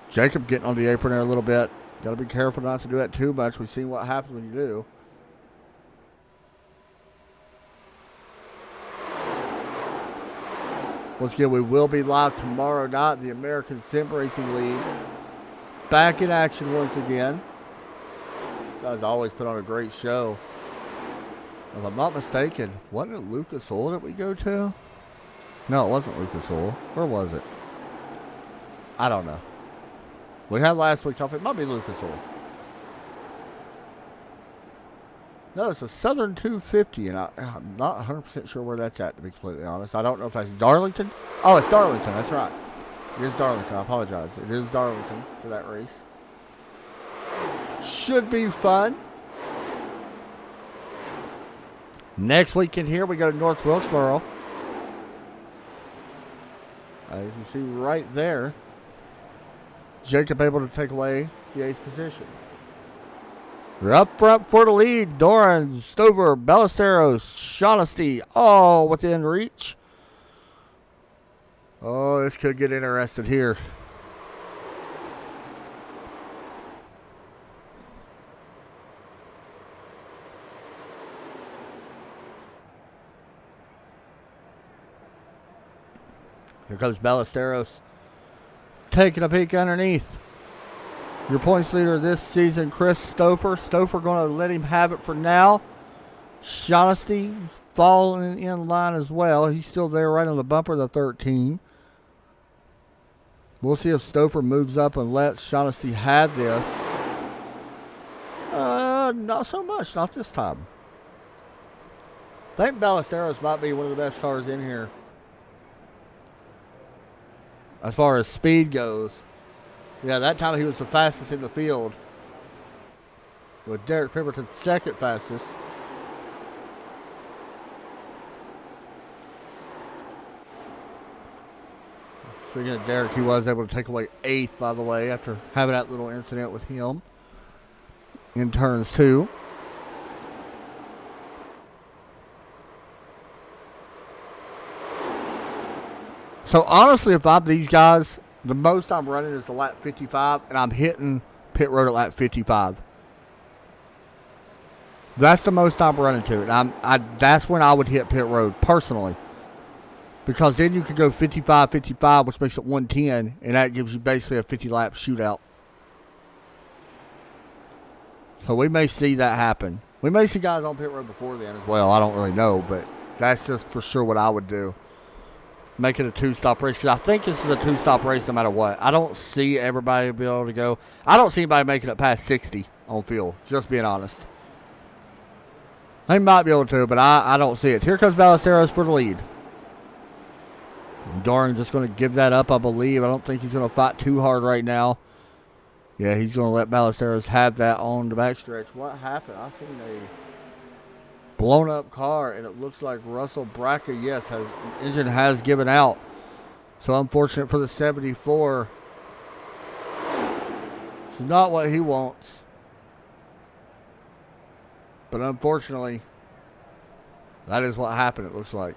Jacob getting on the apron there a little bit. Got to be careful not to do that too much. We've seen what happens when you do. Once again, we will be live tomorrow night. The American Sim Racing League back in action once again. Guys always put on a great show. If I'm not mistaken, wasn't it Lucas Oil that we go to? No, it wasn't Lucas Oil. Where was it? I don't know. We had last week off. It might be Lucas Oil. No, it's a Southern 250, and I'm not 100% sure where that's at, to be completely honest. I don't know if that's Darlington. Oh, it's Darlington. That's right. It is Darlington. I apologize. It is Darlington for that race. Should be fun. Next weekend here, we go to North Wilkesboro. As you see right there, Jacob able to take away the 8th position. We're up front for the lead. Doran, Stover, Ballesteros, Shaughnessy, all within reach. Oh, this could get interested here. Here comes Ballesteros taking a peek underneath. Your points leader this season, Chris Stouffer. Stouffer going to let him have it for now. Shaughnessy falling in line as well. He's still there right on the bumper of the 13. We'll see if Stouffer moves up and lets Shaughnessy have this. Not so much. Not this time. I think Ballesteros might be one of the best cars in here as far as speed goes. Yeah, that time he was the fastest in the field, with Derek Pemberton second fastest. Speaking of Derek, he was able to take away 8th, by the way, after having that little incident with him in turns 2. So honestly, if I'm these guys, the most I'm running is the lap 55, and I'm hitting pit road at lap 55. That's the most I'm running to, and that's when I would hit pit road personally, because then you could go 55, which makes it 110, and that gives you basically a 50-lap shootout. So we may see that happen. We may see guys on pit road before then as well. I don't really know, but that's just for sure what I would do. Make it a 2-stop race, because I think this is a 2-stop race no matter what. I don't see everybody be able to go. I don't see anybody making it past 60 on field, just being honest. They might be able to, but I don't see it. Here comes Ballesteros for the lead. Doran just going to give that up, I believe. I don't think he's going to fight too hard right now. Yeah, he's going to let Ballesteros have that on the backstretch. What happened? I seen a blown up car, and it looks like Russell Braca, yes, engine has given out. So unfortunate for the 74. It's not what he wants. But unfortunately, that is what happened, it looks like.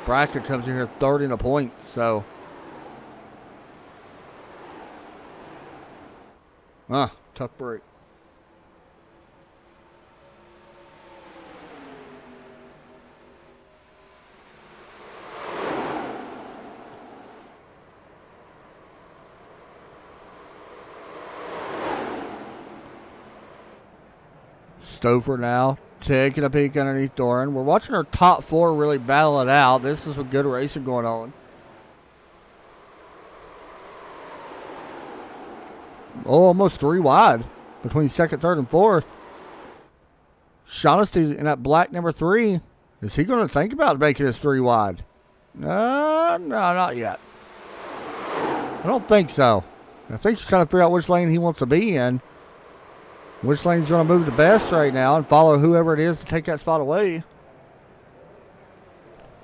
Braca comes in here third in the points, so. Tough break. Stouffer now taking a peek underneath Doran. We're watching our top four really battle it out. This is some good racing going on. Oh, almost 3 wide between second, third, and fourth. Shaughnessy in that black number 3. Is he going to think about making this 3 wide? No, not yet. I don't think so. I think he's trying to figure out which lane he wants to be in. Which lane's going to move the best right now and follow whoever it is to take that spot away.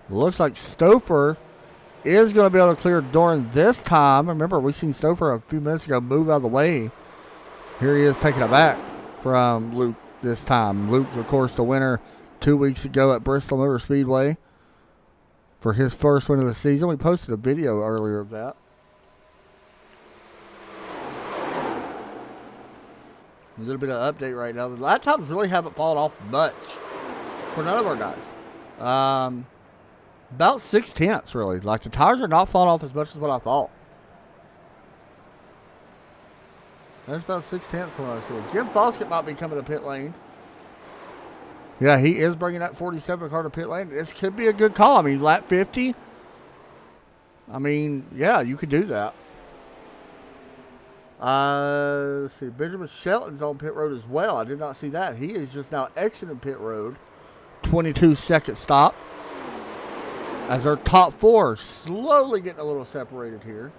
Looks like Stouffer is going to be able to clear Doran this time. Remember, we seen Stouffer a few minutes ago move out of the way. Here he is taking it back from Luke this time. Luke, of course, the winner 2 weeks ago at Bristol Motor Speedway for his first win of the season. We posted a video earlier of that. A little bit of update right now. The lap times really haven't fallen off much for none of our guys. About 6/10 really. Like the tires are not falling off as much as what I thought. There's about 6/10 from what I see. Jim Foskett might be coming to pit lane. Yeah, he is bringing that 47 car to pit lane. This could be a good call. I mean, lap 50. I mean, yeah, you could do that. Let's see. Benjamin Shelton's on pit road as well. I did not see that. He is just now exiting pit road. 22-second stop. As our top four slowly getting a little separated here.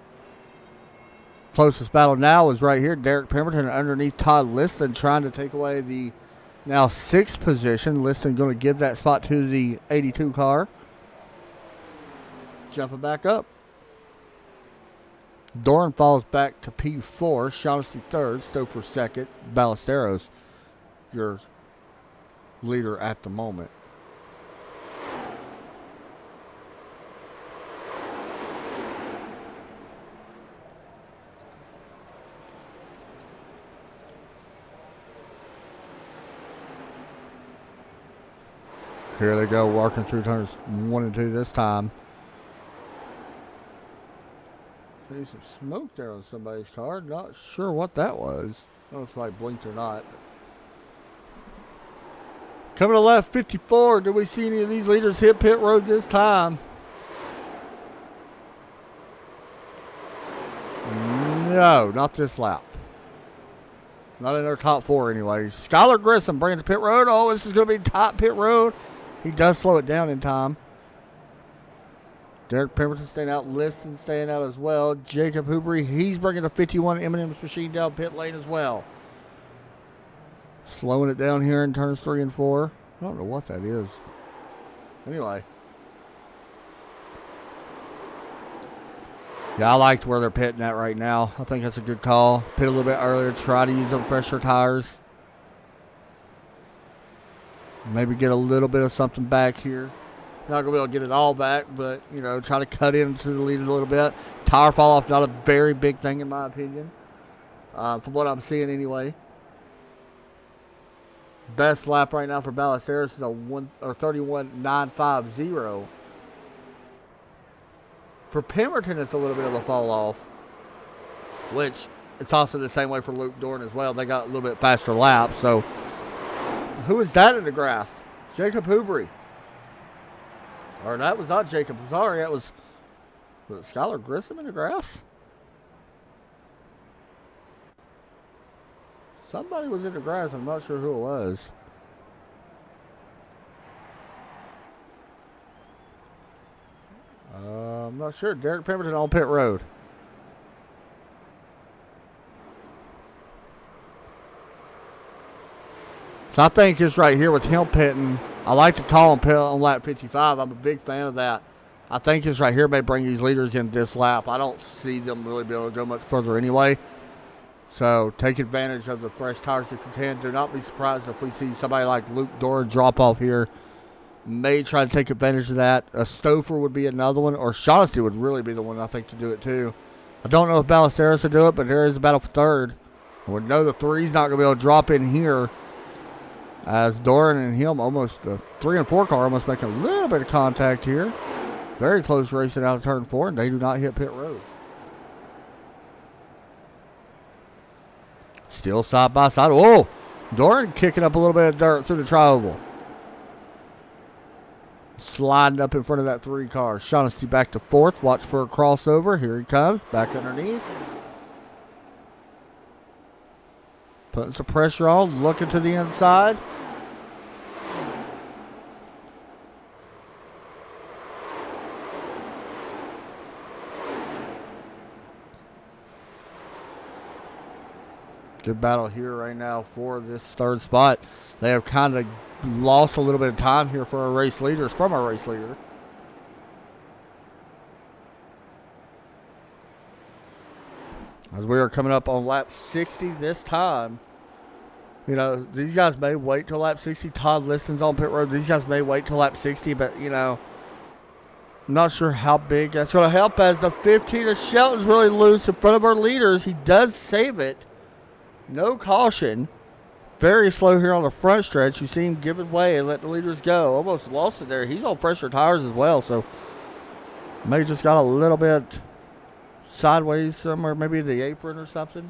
Closest battle now is right here. Derek Pemberton underneath Todd Liston trying to take away the now 6th position. Liston going to give that spot to the 82 car. Jumping back up. Doran falls back to P4. Shaughnessy 3rd. Stouffer 2nd. Ballesteros, your leader at the moment. Here they go, working through turns 1 and 2 this time. See some smoke there on somebody's car. Not sure what that was. I don't know if somebody blinked or not. Coming to left 54. Do we see any of these leaders hit pit road this time? No, not this lap. Not in their top 4 anyway. Skylar Grissom bringing to pit road. Oh, this is going to be top pit road. He does slow it down in time. Derek Pemberton staying out. Liston staying out as well. Jacob Hoobrey, he's bringing a 51 M&M's machine down pit lane as well. Slowing it down here in turns 3 and 4. I don't know what that is. Anyway. Yeah, I liked where they're pitting at right now. I think that's a good call. Pit a little bit earlier. Try to use them fresher tires. Maybe get a little bit of something back here. Not going to be able to get it all back, but, you know, try to cut into the lead a little bit. Tire fall off, not a very big thing in my opinion. From what I'm seeing anyway. Best lap right now for Ballesteros is a 31.950. For Pemberton, it's a little bit of a fall off, which it's also the same way for Luke Doran as well. They got a little bit faster laps. So, who is that in the grass? Jacob Hoobrey. Or that was not Jacob. Sorry, that was it Skylar Grissom in the grass? Somebody was in the grass. I'm not sure who it was. I'm not sure. Derek Pemberton on pit road. So I think it's right here with him pitting. I like to call him pit on lap 55. I'm a big fan of that. I think it's right here may bring these leaders in this lap. I don't see them really be able to go much further anyway. So take advantage of the fresh tires if you can. Do not be surprised if we see somebody like Luke Doran drop off here. May try to take advantage of that. A Stouffer would be another one, or Shaughnessy would really be the one I think to do it too. I don't know if Ballesteros will do it, but there is a battle for third. We know the 3's not going to be able to drop in here, as Doran and him almost, the 3 and 4 car almost making a little bit of contact here. Very close racing out of turn 4, and they do not hit pit road. Still side by side. Oh, Doran kicking up a little bit of dirt through the tri-oval. Sliding up in front of that 3 car. Shaughnessy back to 4th. Watch for a crossover. Here he comes. Back underneath. Putting some pressure on. Looking to the inside. Good battle here right now for this third spot. They have kind of lost a little bit of time here for our race leaders, from our race leader. As we are coming up on lap 60 this time. You know, these guys may wait till lap 60. Todd Liston's on pit road. These guys may wait till lap 60, but, you know, I'm not sure how big that's going to help, as the 15 of Shelton's really loose in front of our leaders. He does save it. No caution. Very slow here on the front stretch. You see him giving way and let the leaders go. Almost lost it there. He's on fresher tires as well, so maybe just got a little bit sideways somewhere, maybe the apron or something.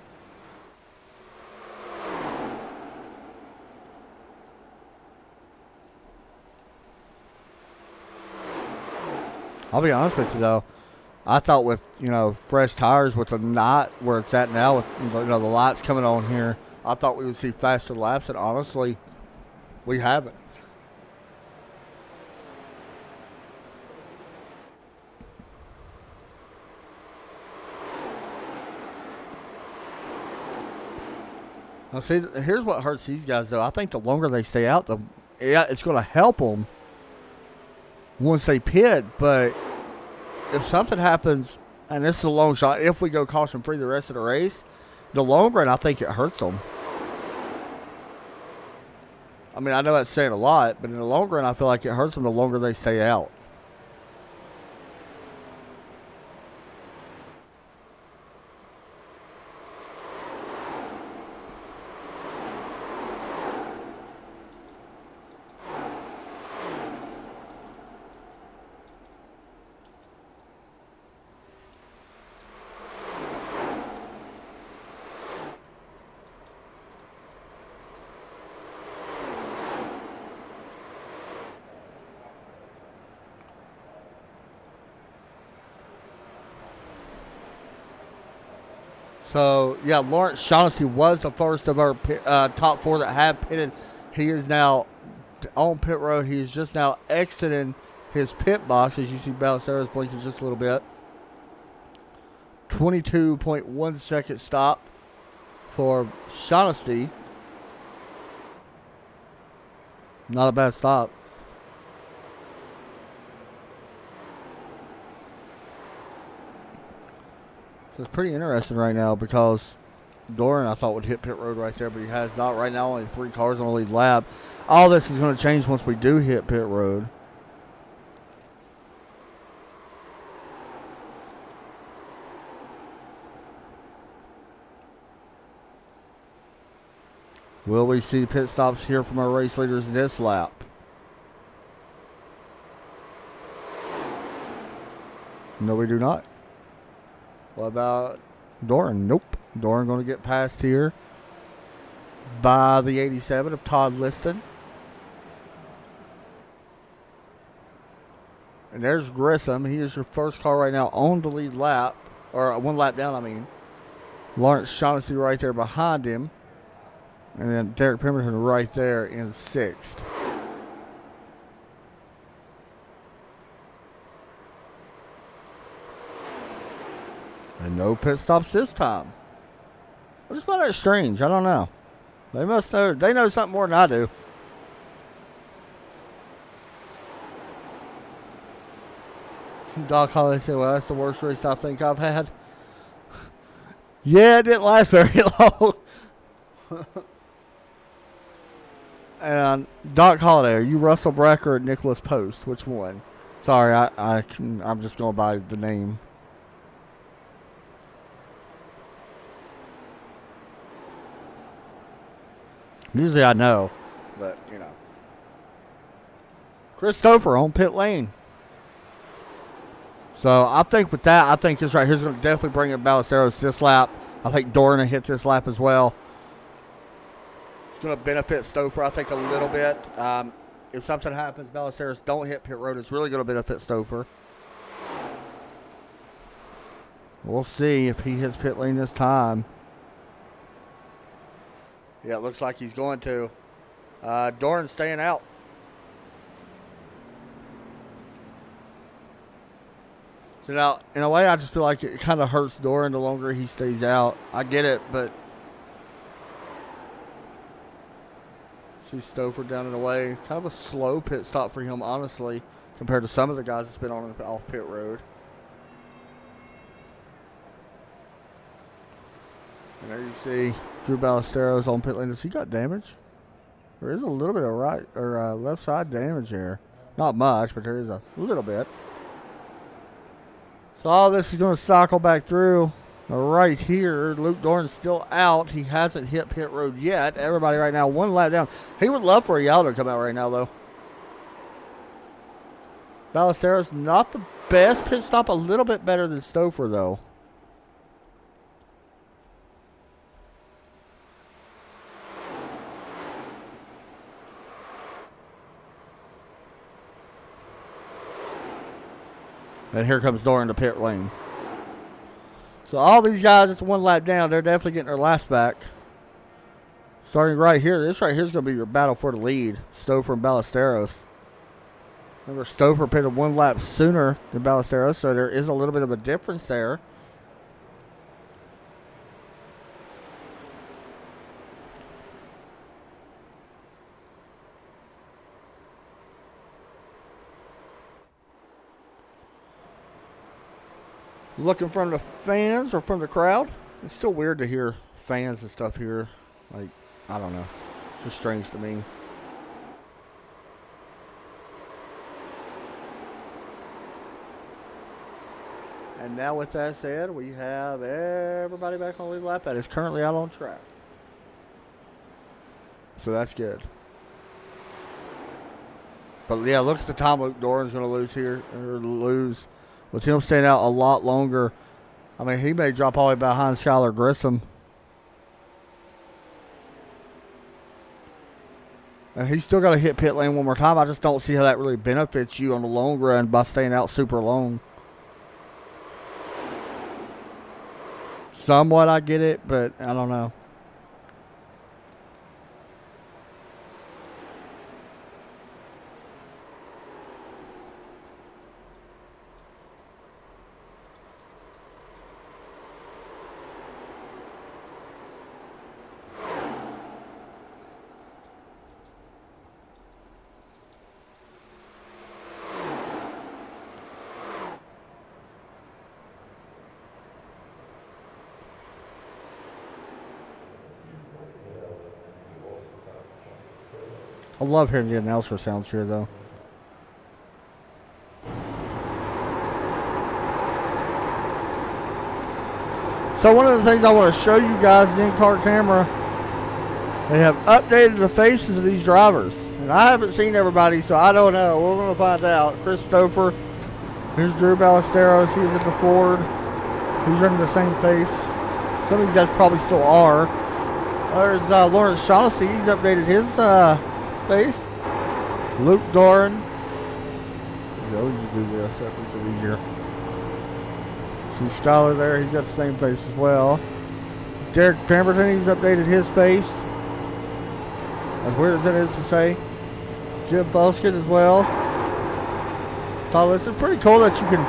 I'll be honest with you, though. I thought with, you know, fresh tires with the night where it's at now, with, you know, the lights coming on here, I thought we would see faster laps, and honestly, we haven't. Now, see, here's what hurts these guys, though. I think the longer they stay out, it's going to help them once they pit, but if something happens, and this is a long shot, if we go caution-free the rest of the race, the long run, I think it hurts them. I mean, I know that's saying a lot, but in the long run, I feel like it hurts them the longer they stay out. So, yeah, Lawrence Shaughnessy was the first of our top 4 that have pitted. He is now on pit road. He is just now exiting his pit box, as you see Ballesteros blinking just a little bit. 22.1 second stop for Shaughnessy. Not a bad stop. So it's pretty interesting right now, because Doran, I thought, would hit pit road right there, but he has not. Right now, only 3 cars on the lead lap. All this is going to change once we do hit pit road. Will we see pit stops here from our race leaders this lap? No, we do not. What about Doran? Nope. Doran going to get passed here by the 87 of Todd Liston. And there's Grissom. He is your first car right now on the lead lap, or 1 lap down, I mean. Lawrence Shaughnessy right there behind him. And then Derek Pemberton right there in 6th. And no pit stops this time. I just find that strange. I don't know. They must know. They know something more than I do. Doc Holly said, well, that's the worst race I think I've had. Yeah, it didn't last very long. And Doc Holliday, are you Russell Brecker or Nicholas Post? Which one? Sorry, I'm just going by the name. Usually I know, but, you know. Christopher on pit lane. So I think with that, I think this right here is going to definitely bring in Ballesteros this lap. I think Doran will hit this lap as well. It's going to benefit Stouffer, I think, a little bit. If something happens, Ballesteros don't hit pit road, it's really going to benefit Stouffer. We'll see if he hits pit lane this time. Yeah, it looks like he's going to. Doran's staying out. So now, in a way, I just feel like it kind of hurts Doran the longer he stays out. I get it, but see Stouffer down and away. Kind of a slow pit stop for him, honestly, compared to some of the guys that's been on off pit road. And there you see Drew Ballesteros on pit lane. Has he got damage? There is a little bit of right or left side damage there. Not much, but there is a little bit. So all this is going to cycle back through. Right here, Luke Doran's still out. He hasn't hit pit road yet. Everybody right now, one lap down. He would love for a yellow to come out right now, though. Ballesteros, not the best pit stop. A little bit better than Stouffer, though. And here comes Doran to pit lane. So all these guys, it's one lap down. They're definitely getting their laps back. Starting right here. This right here is going to be your battle for the lead. Stouffer and Ballesteros. Remember, Stouffer pitted one lap sooner than Ballesteros, so there is a little bit of a difference there. Looking from the fans or from the crowd. It's still weird to hear fans and stuff here. Like, I don't know. It's just strange to me. And now with that said, we have everybody back on the lead lap that is currently out on track. So that's good. But yeah, look at the time Luke Doran's going to lose here. Or lose. With him staying out a lot longer, I mean, he may drop all the way behind Skylar Grissom. And he's still got to hit pit lane one more time. I just don't see how that really benefits you on the long run by staying out super long. Somewhat I get it, but I don't know. I love hearing the announcer sounds here, though. So one of the things I want to show you guys is in-car camera. They have updated the faces of these drivers. And I haven't seen everybody, so I don't know. We're going to find out. Chris Stouffer. Here's Drew Ballesteros. He's at the Ford. He's running the same face. Some of these guys probably still are. There's Lawrence Shaughnessy. He's updated his face. Luke Doran. We'll just do this. That makes it easier. See Skylar there. He's got the same face as well. Derek Pemberton. He's updated his face. As weird as it is to say. Jim Foskin as well. So it's pretty cool that you can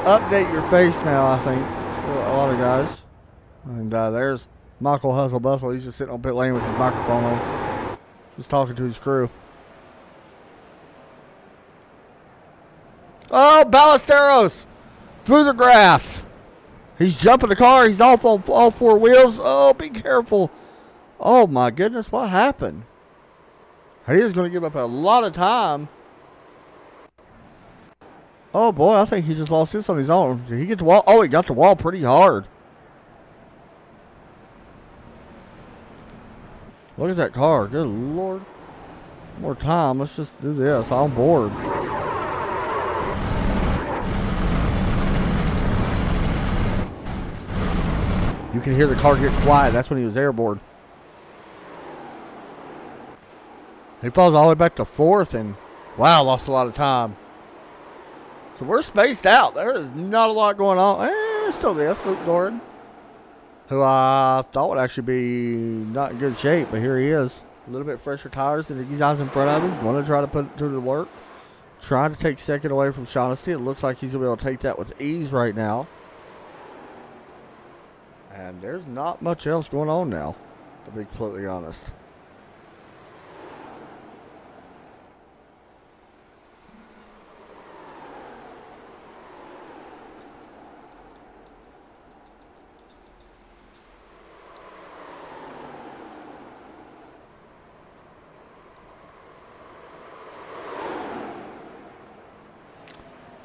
update your face now, I think. For a lot of guys. And there's Michael Hustle Bustle. He's just sitting on pit lane with his microphone on, just talking to his crew. Oh, Ballesteros through the grass. He's jumping the car. He's off on all four wheels. Oh, be careful. Oh, my goodness. What happened? He is going to give up a lot of time. Oh, boy. I think he just lost this on his own. Did he get the wall? Oh, he got the wall pretty hard. Look at that car. Good Lord. More time. Let's just do this. I'm bored. You can hear the car get quiet. That's when he was airborne. He falls all the way back to fourth, and wow, lost a lot of time. So we're spaced out. There is not a lot going on. Still this, Luke Gordon, who I thought would actually be not in good shape, but here he is. A little bit fresher tires than the guys in front of him. Going to try to put it through the work. Trying to take second away from Shaughnessy. It looks like he's going to be able to take that with ease right now. And there's not much else going on now, to be completely honest.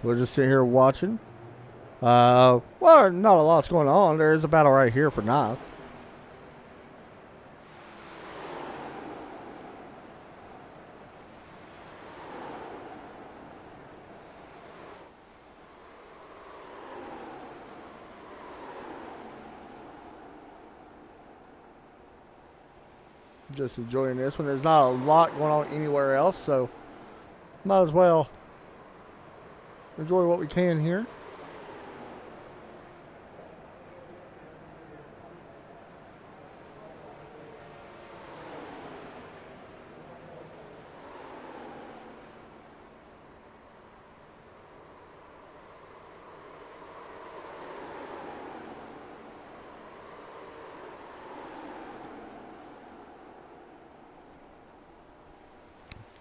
We'll just sit here watching. Well, not a lot's going on. There is a battle right here for ninth. Just enjoying this one. There's not a lot going on anywhere else, so might as well enjoy what we can here.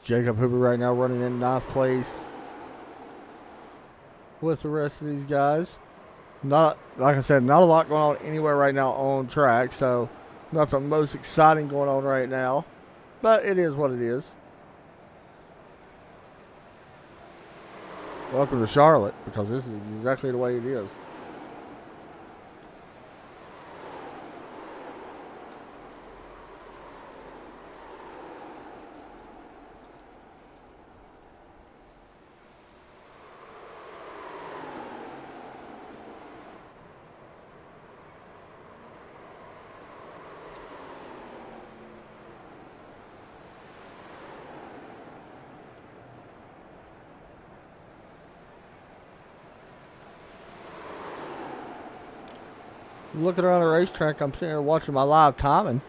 Jacob Hoover right now running in ninth place with the rest of these guys. Not, like I said, not a lot going on anywhere right now on track, so not the most exciting going on right now, but it is what it is. Welcome to Charlotte, because this is exactly the way it is. Looking around the racetrack, I'm sitting here watching my live timing.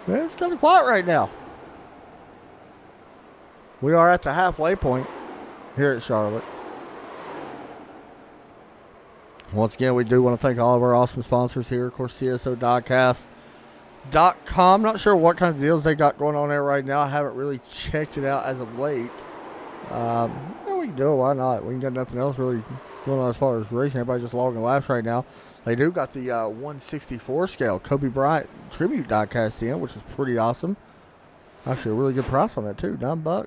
Man, it's kind of quiet right now. We are at the halfway point here at Charlotte. Once again, we do want to thank all of our awesome sponsors here. Of course, CSOdiecast.com. Not sure what kind of deals they got going on there right now. I haven't really checked it out as of late. Yeah, we can do it. Why not? We ain't got nothing else really going on as far as racing. Everybody just logging laps right now. They do got the 164 scale Kobe Bryant tribute diecast in, which is pretty awesome. Actually, a really good price on that too, $9.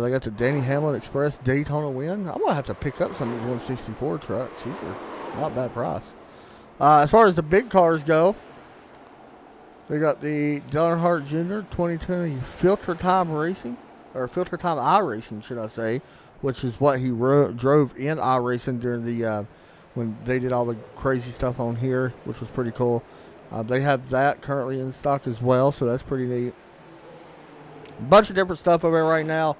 They got the Danny Hamlin Express Daytona win. I'm gonna have to pick up some of these 164 trucks. These are not bad price. As far as the big cars go, they got the Dale Earnhardt Jr. 2020 Filter Time Racing, or Filter Time iRacing, should I say, which is what he drove in iRacing during the when they did all the crazy stuff on here, which was pretty cool. They have that currently in stock as well, so that's pretty neat. A bunch of different stuff over there right now.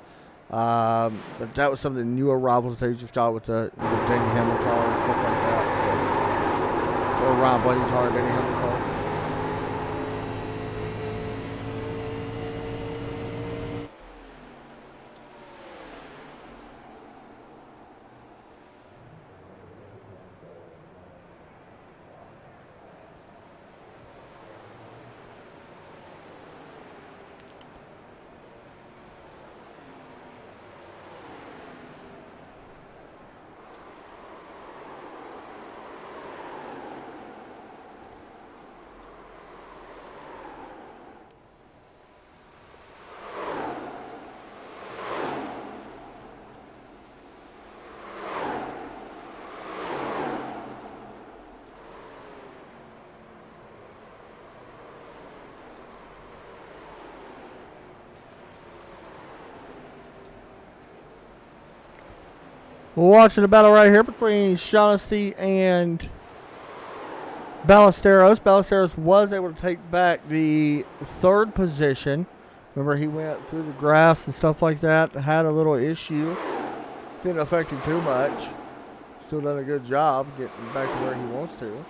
But that was some of the new arrivals they just got with the Danny Hamlin car and stuff like that. So, or Ryan Blaney car, Danny Hamlin car. We're watching a battle right here between Shaughnessy and Ballesteros. Ballesteros was able to take back the third position. Remember, he went through the grass and stuff like that. Had a little issue. Didn't affect him too much. Still done a good job getting back to where he wants to.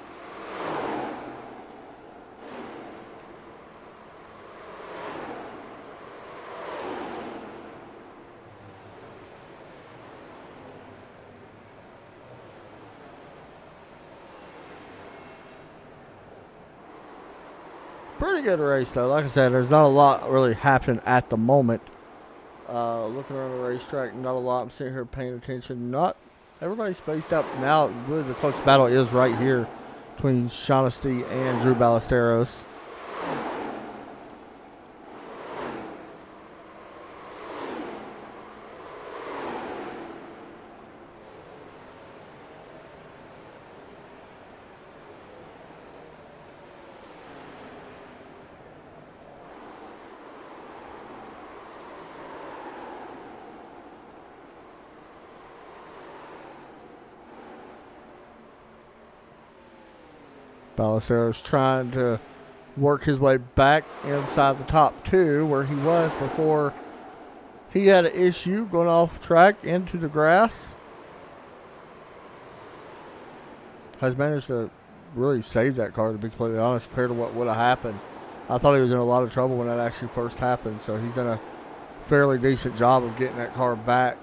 Pretty good race though. Like I said, there's not a lot really happening at the moment. Looking around the racetrack, not a lot. I'm sitting here paying attention. Not everybody's spaced out now. Really, the close battle is right here between Shaughnessy and Drew Ballesteros. Ballesteros trying to work his way back inside the top two where he was before he had an issue going off track into the grass. Has managed to really save that car, to be completely honest, compared to what would have happened. I thought he was in a lot of trouble when that actually first happened, so he's done a fairly decent job of getting that car back.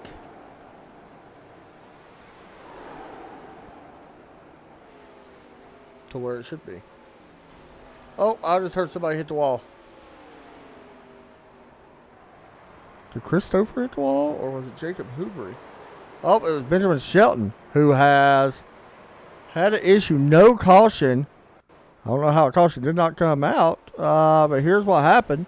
To where it should be. Oh, I just heard somebody hit the wall. Did Christopher hit the wall, or was it Jacob Hoovery? Oh, it was Benjamin Shelton, who has had an issue. No caution. I don't know how a caution did not come out, but here's what happened.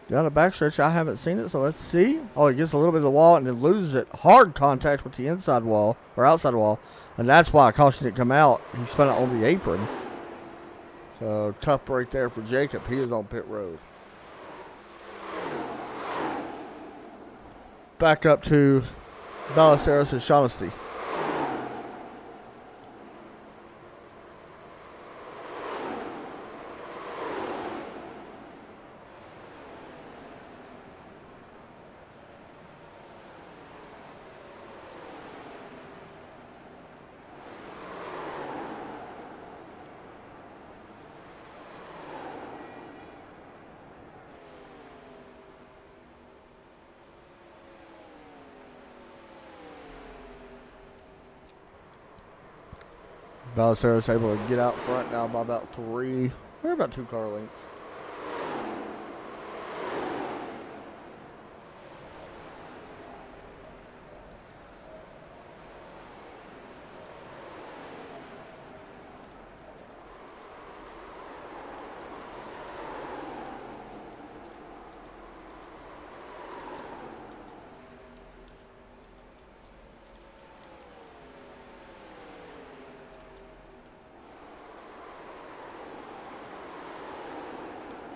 Down the backstretch, I haven't seen it, so let's see. Oh, he gets a little bit of the wall and then loses it. Hard contact with the inside wall, or outside wall. And that's why a caution didn't come out. He spun it on the apron. So, tough break there for Jacob. He is on pit road. Back up to Ballesteros and Shaughnessy. Ballesteros able to get out front now by about 3, or about 2 car lengths.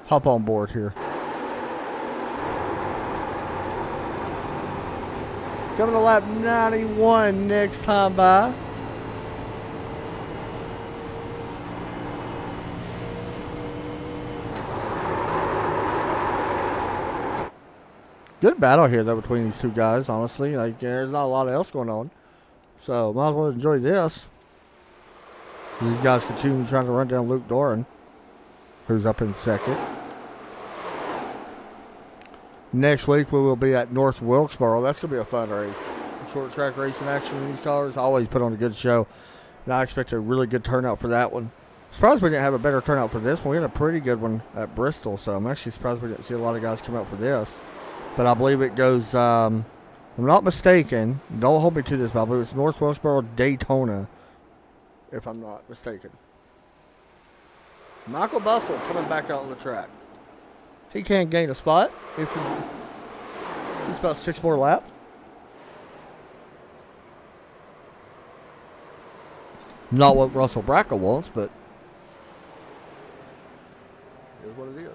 Hop on board here. Coming to lap 91 next time by. Good battle here though between these two guys, honestly. Like there's not a lot else going on. So might as well enjoy this. These guys continue trying to run down Luke Doran, who's up in second. Next week we will be at North Wilkesboro. That's going to be a fun race. Short track racing action in these cars. Always put on a good show. And I expect a really good turnout for that one. Surprised we didn't have a better turnout for this one. We had a pretty good one at Bristol. So I'm actually surprised we didn't see a lot of guys come out for this. But I believe it goes, if I'm not mistaken, don't hold me to this, but I believe it's North Wilkesboro Daytona, if I'm not mistaken. Michael Bustle coming back out on the track. He can gain a spot if he gets about 6 more laps. Not what Russell Bracco wants, but it is what it is.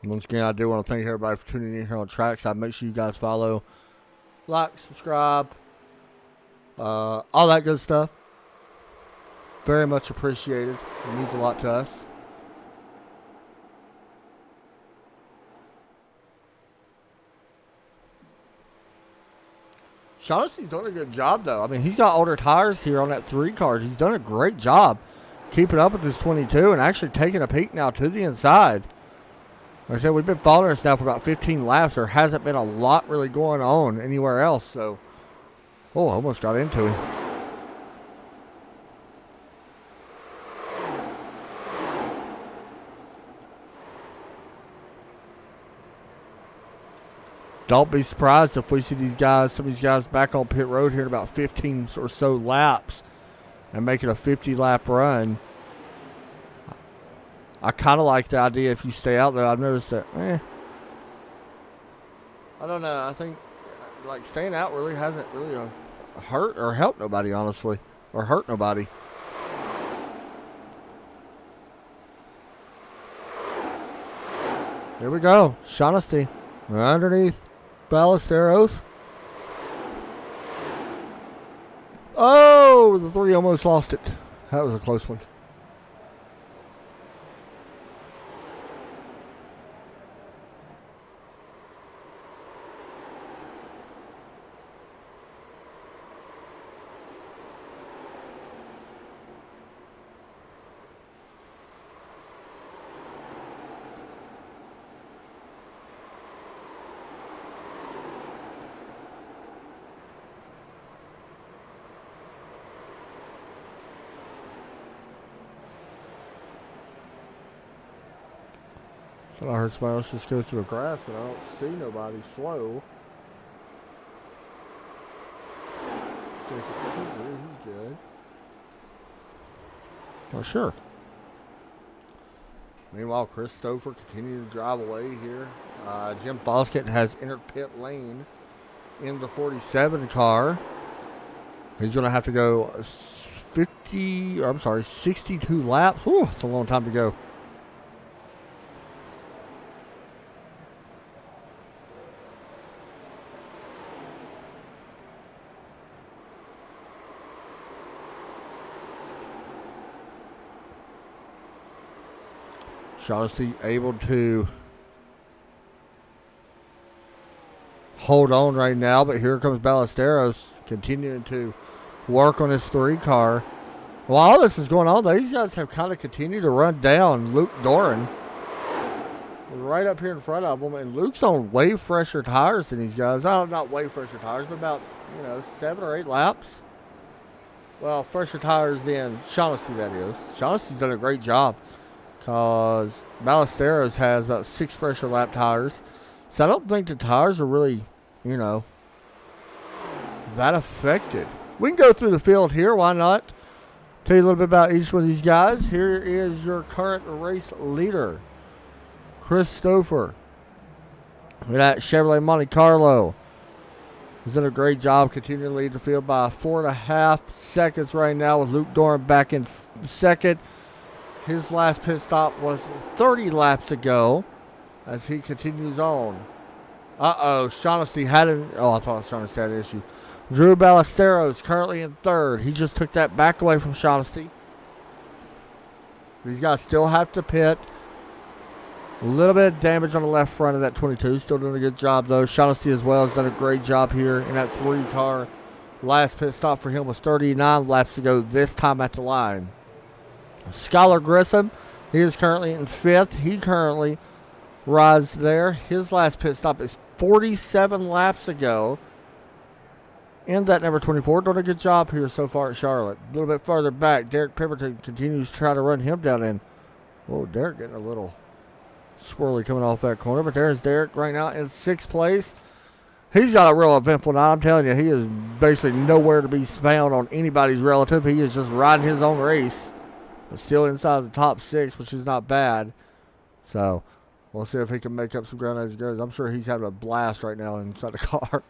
Once again, I do want to thank everybody for tuning in here on Trackside. Make sure you guys follow, like, subscribe, all that good stuff. Very much appreciated. It means a lot to us. Shaughnessy's done a good job, though. I mean, he's got older tires here on that 3 car. He's done a great job keeping up with his 22 and actually taking a peek now to the inside. Like I said, we've been following this now for about 15 laps. There hasn't been a lot really going on anywhere else. So, oh, I almost got into him. Don't be surprised if we see these guys, some of these guys back on pit road here in about 15 or so laps and make it a 50-lap run. I kind of like the idea if you stay out there. I've noticed that, I don't know. I think, like, staying out really hasn't really hurt or helped nobody, honestly, or hurt nobody. Here we go. Shaughnessy underneath Ballesteros. Oh, the 3 almost lost it. That was a close one. I heard somebody else just go through the grass, but I don't see nobody slow. He's good. Oh, sure. Meanwhile, Christopher continuing to drive away here. Jim Foskett has entered pit lane in the 47 car. He's going to have to go 62 laps. Ooh, it's a long time to go. Shaughnessy able to hold on right now, but here comes Ballesteros continuing to work on his 3 car. While all this is going on, these guys have kind of continued to run down Luke Doran right up here in front of him, and Luke's on way fresher tires than these guys. Not way fresher tires, but about 7 or 8 laps. Well, fresher tires than Shaughnessy, that is. Shaughnessy's done a great job, because Ballesteros has about 6 fresher lap tires. So I don't think the tires are really, that affected. We can go through the field here. Why not? Tell you a little bit about each one of these guys. Here is your current race leader, Christopher. With that Chevrolet Monte Carlo. He's done a great job continuing to lead the field by 4.5 seconds right now, with Luke Doran back in second. His last pit stop was 30 laps ago as he continues on. Shaughnessy had an... Oh, I thought Shaughnessy had an issue. Drew Ballesteros currently in third. He just took that back away from Shaughnessy. These guys still have to pit. A little bit of damage on the left front of that 22. Still doing a good job, though. Shaughnessy as well has done a great job here in that 3 car. Last pit stop for him was 39 laps ago, this time at the line. Skylar Grissom, he is currently in 5th. He currently rides there. His last pit stop is 47 laps ago. In that number 24, doing a good job here so far at Charlotte. A little bit farther back, Derek Pemberton continues to try to run him down in. Oh, Derek getting a little squirrely coming off that corner. But there's Derek right now in 6th place. He's got a real eventful night. I'm telling you, he is basically nowhere to be found on anybody's relative. He is just riding his own race. But still inside the top 6, which is not bad. So, we'll see if he can make up some ground as he goes. I'm sure he's having a blast right now inside the car.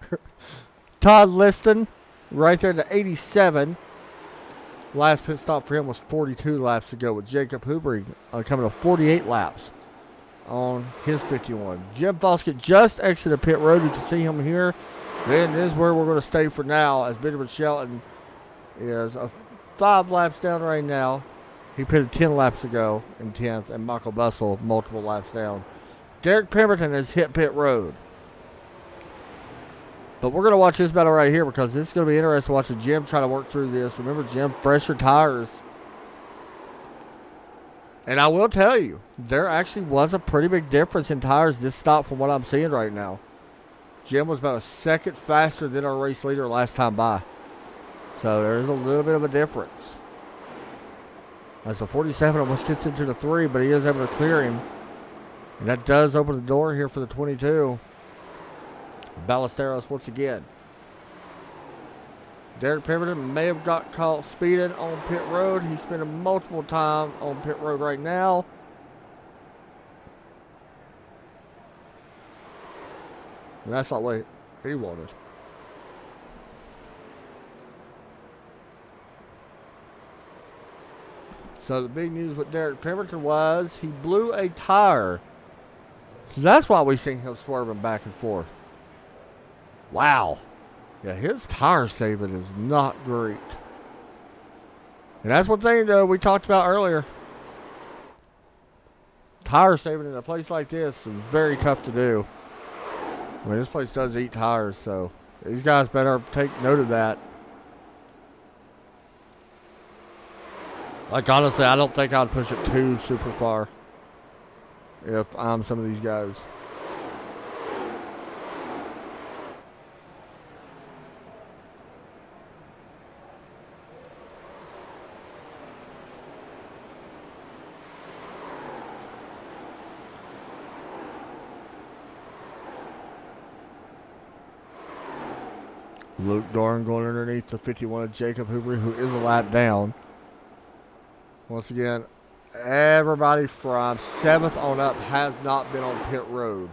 Todd Liston, right there to 87. Last pit stop for him was 42 laps ago, with Jacob Hubry coming to 48 laps. on his 51. Jim Foskett just exited pit road. You can see him here. Then this is where we're going to stay for now, as Benjamin Shelton is 5 laps down right now. He pitted 10 laps ago in 10th, and Michael Bussell multiple laps down. Derek Pemberton has hit pit road. But we're going to watch this battle right here because this is going to be interesting watching Jim try to work through this. Remember, Jim, fresher tires. And I will tell you, there actually was a pretty big difference in tires this stop from what I'm seeing right now. Jim was about a second faster than our race leader last time by. So there's a little bit of a difference. As the 47 almost gets into the 3, but he is able to clear him. And that does open the door here for the 22. Ballesteros once again. Derek Pemberton may have got caught speeding on pit road. He's spending multiple time on pit road right now. And that's not what he wanted. So the big news with Derek Pemberton was he blew a tire. So that's why we seen him swerving back and forth. Wow. Yeah, his tire saving is not great. And that's one thing we talked about earlier. Tire saving in a place like this is very tough to do. I mean, this place does eat tires, so these guys better take note of that. Like, honestly, I don't think I'd push it too super far if I'm some of these guys. Luke Dorn going underneath the 51 of Jacob Hoover, who is a lap down. Once again, everybody from 7th on up has not been on pit road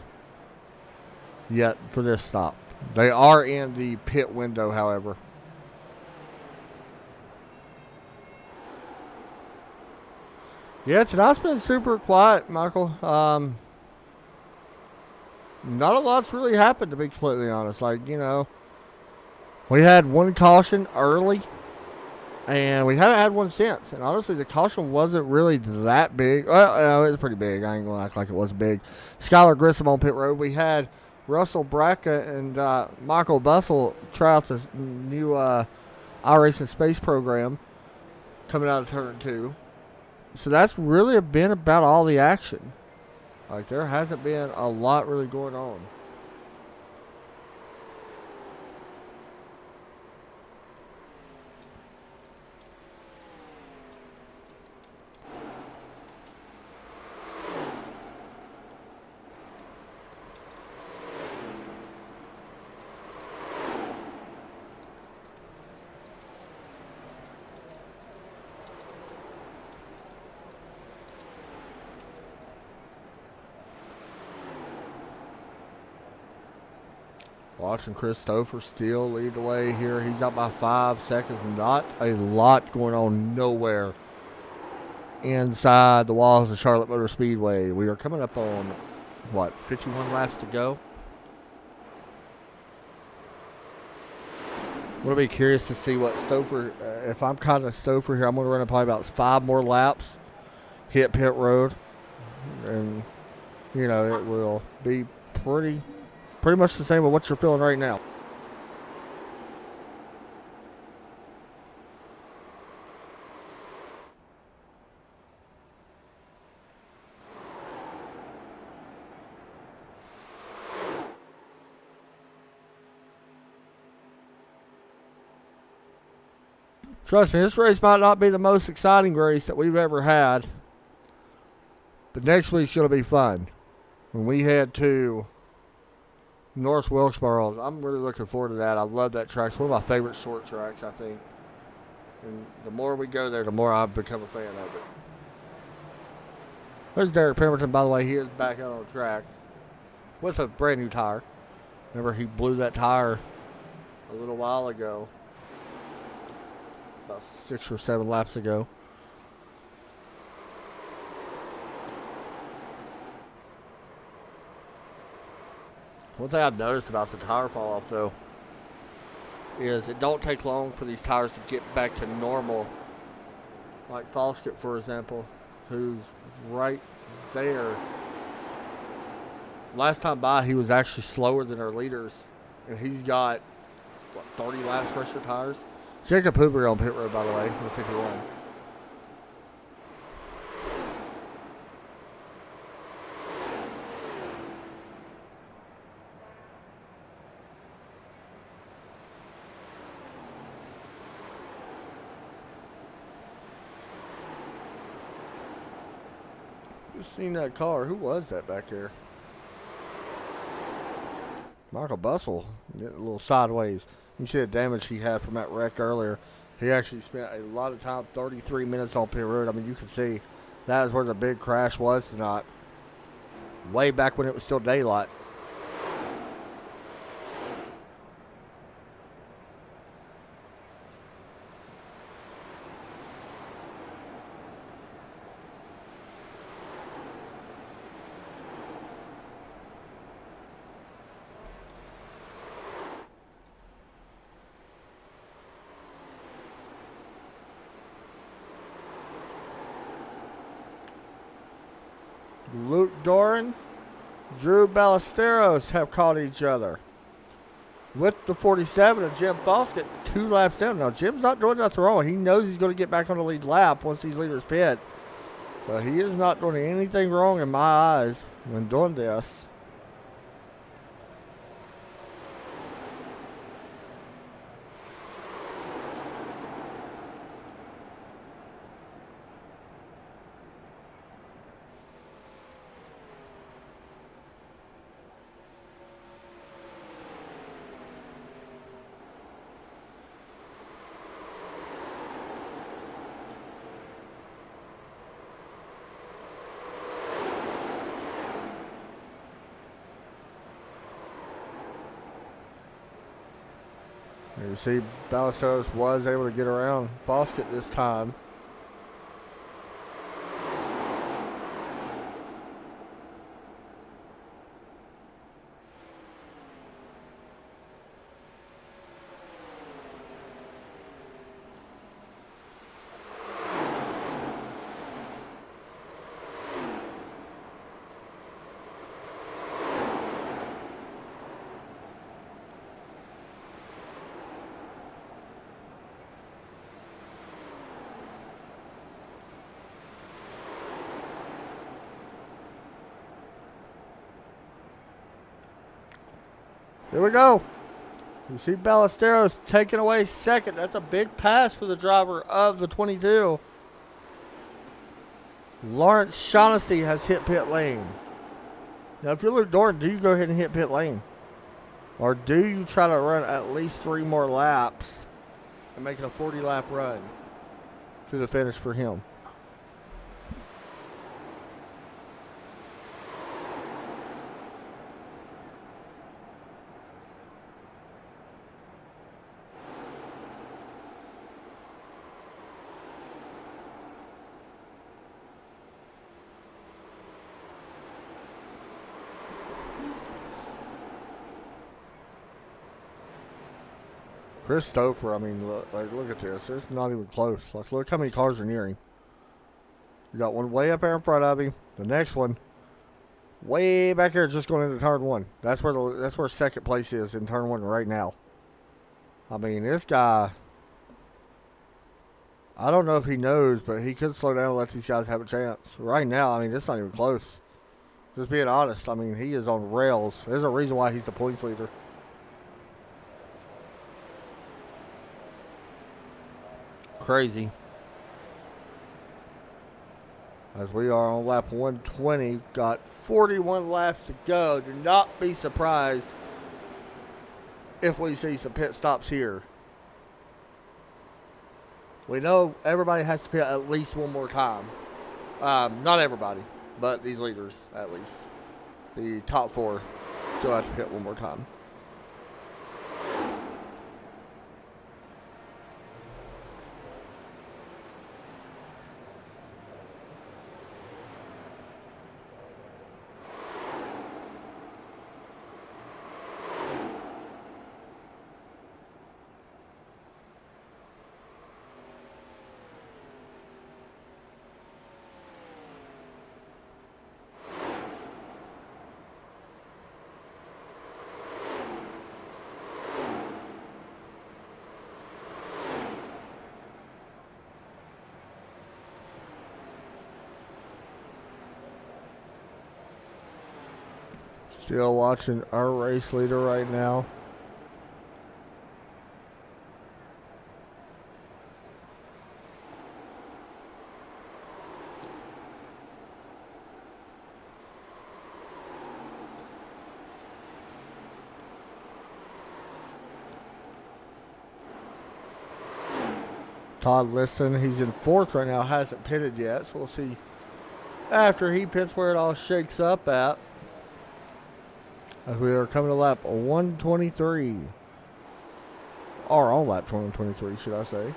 yet for this stop. They are in the pit window, however. Yeah, tonight's been super quiet, Michael. Not a lot's really happened, to be completely honest. Like, you know, we had one caution early, and we haven't had one since. And honestly, the caution wasn't really that big. Well, no, it was pretty big. I ain't going to act like it was big. Skylar Grissom on pit road. We had Russell Bracca and Michael Bussell try out the new iRacing Space program coming out of turn 2. So that's really been about all the action. Like, there hasn't been a lot really going on. Watching Chris Stouffer still lead the way here. He's up by 5 seconds. Not a lot going on nowhere inside the walls of Charlotte Motor Speedway. We are coming up on, what, 51 laps to go? I'm going to be curious to see what Stouffer, if I'm kind of Stouffer here, I'm going to run probably about 5 more laps, hit pit road, and, you know, it will be pretty much the same with what you're feeling right now. Trust me, this race might not be the most exciting race that we've ever had, but next week's going to be fun. When we head to North Wilkesboro, I'm really looking forward to that. I love that track. It's one of my favorite short tracks, I think. And the more we go there, the more I've become a fan of it. There's Derek Pemberton, by the way. He is back out on the track with a brand new tire. Remember, he blew that tire a little while ago, about 6 or 7 laps ago. One thing I've noticed about the tire fall off though is it don't take long for these tires to get back to normal. Like Foskett, for example, who's right there. Last time by, he was actually slower than our leaders, and he's got what, 30 laps fresher tires. Jacob Huber on pit road, by the way, with 51. Just seen that car. Who was that back there? Michael Bussell getting a little sideways. You see the damage he had from that wreck earlier. He actually spent a lot of time, 33 minutes on pit road. I mean, you can see that is where the big crash was tonight. Way back when it was still daylight. Luke Doran, Drew Ballesteros have caught each other. With the 47 of Jim Foskett 2 laps down. Now, Jim's not doing nothing wrong. He knows he's going to get back on the lead lap once these leaders pit. So he is not doing anything wrong in my eyes when doing this. You see, Ballesteros was able to get around Foskett this time. Here we go. You see Ballesteros taking away second. That's a big pass for the driver of the 22. Lawrence Shaughnessy has hit pit lane. Now, if you're Luke Doran, do you go ahead and hit pit lane? Or do you try to run at least 3 more laps and make it a 40-lap run to the finish for him? Chris Stouffer, I mean, look at this. It's not even close. Look how many cars are near him. You got one way up there in front of him. The next one, way back there, just going into turn 1. That's where second place is in turn 1 right now. I mean, this guy, I don't know if he knows, but he could slow down and let these guys have a chance. Right now, I mean, it's not even close. Just being honest, I mean, he is on rails. There's a reason why he's the points leader. Crazy. As we are on lap 120, got 41 laps to go. Do not be surprised if we see some pit stops here. We know everybody has to pit at least one more time. Not everybody, but these leaders at least. The top 4 still have to pit one more time. Still watching our race leader right now. Todd Liston, he's in fourth right now, hasn't pitted yet, so we'll see after he pits where it all shakes up at. As we are coming to lap 123. Or on lap 123, should I say.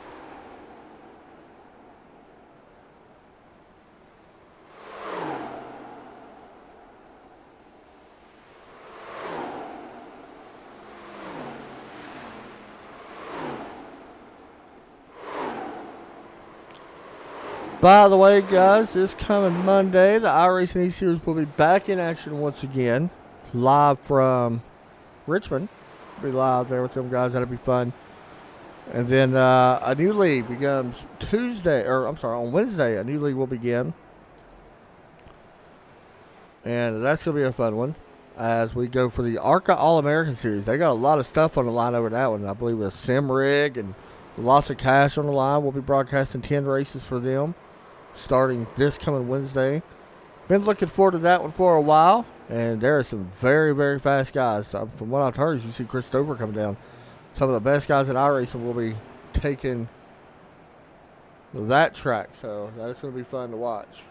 By the way, guys, this coming Monday, the iRacing E-Series will be back in action once again. Live from Richmond. Be live there with them guys. That'll be fun. And then a new league begins on Wednesday. A new league will begin. And that's going to be a fun one as we go for the ARCA All-American Series. They got a lot of stuff on the line over that one. I believe a sim rig and lots of cash on the line. We'll be broadcasting 10 races for them starting this coming Wednesday. Been looking forward to that one for a while. And there are some very, very fast guys. From what I've heard, you see Chris Stover coming down. Some of the best guys in iRacing will be taking that track. So that's going to be fun to watch.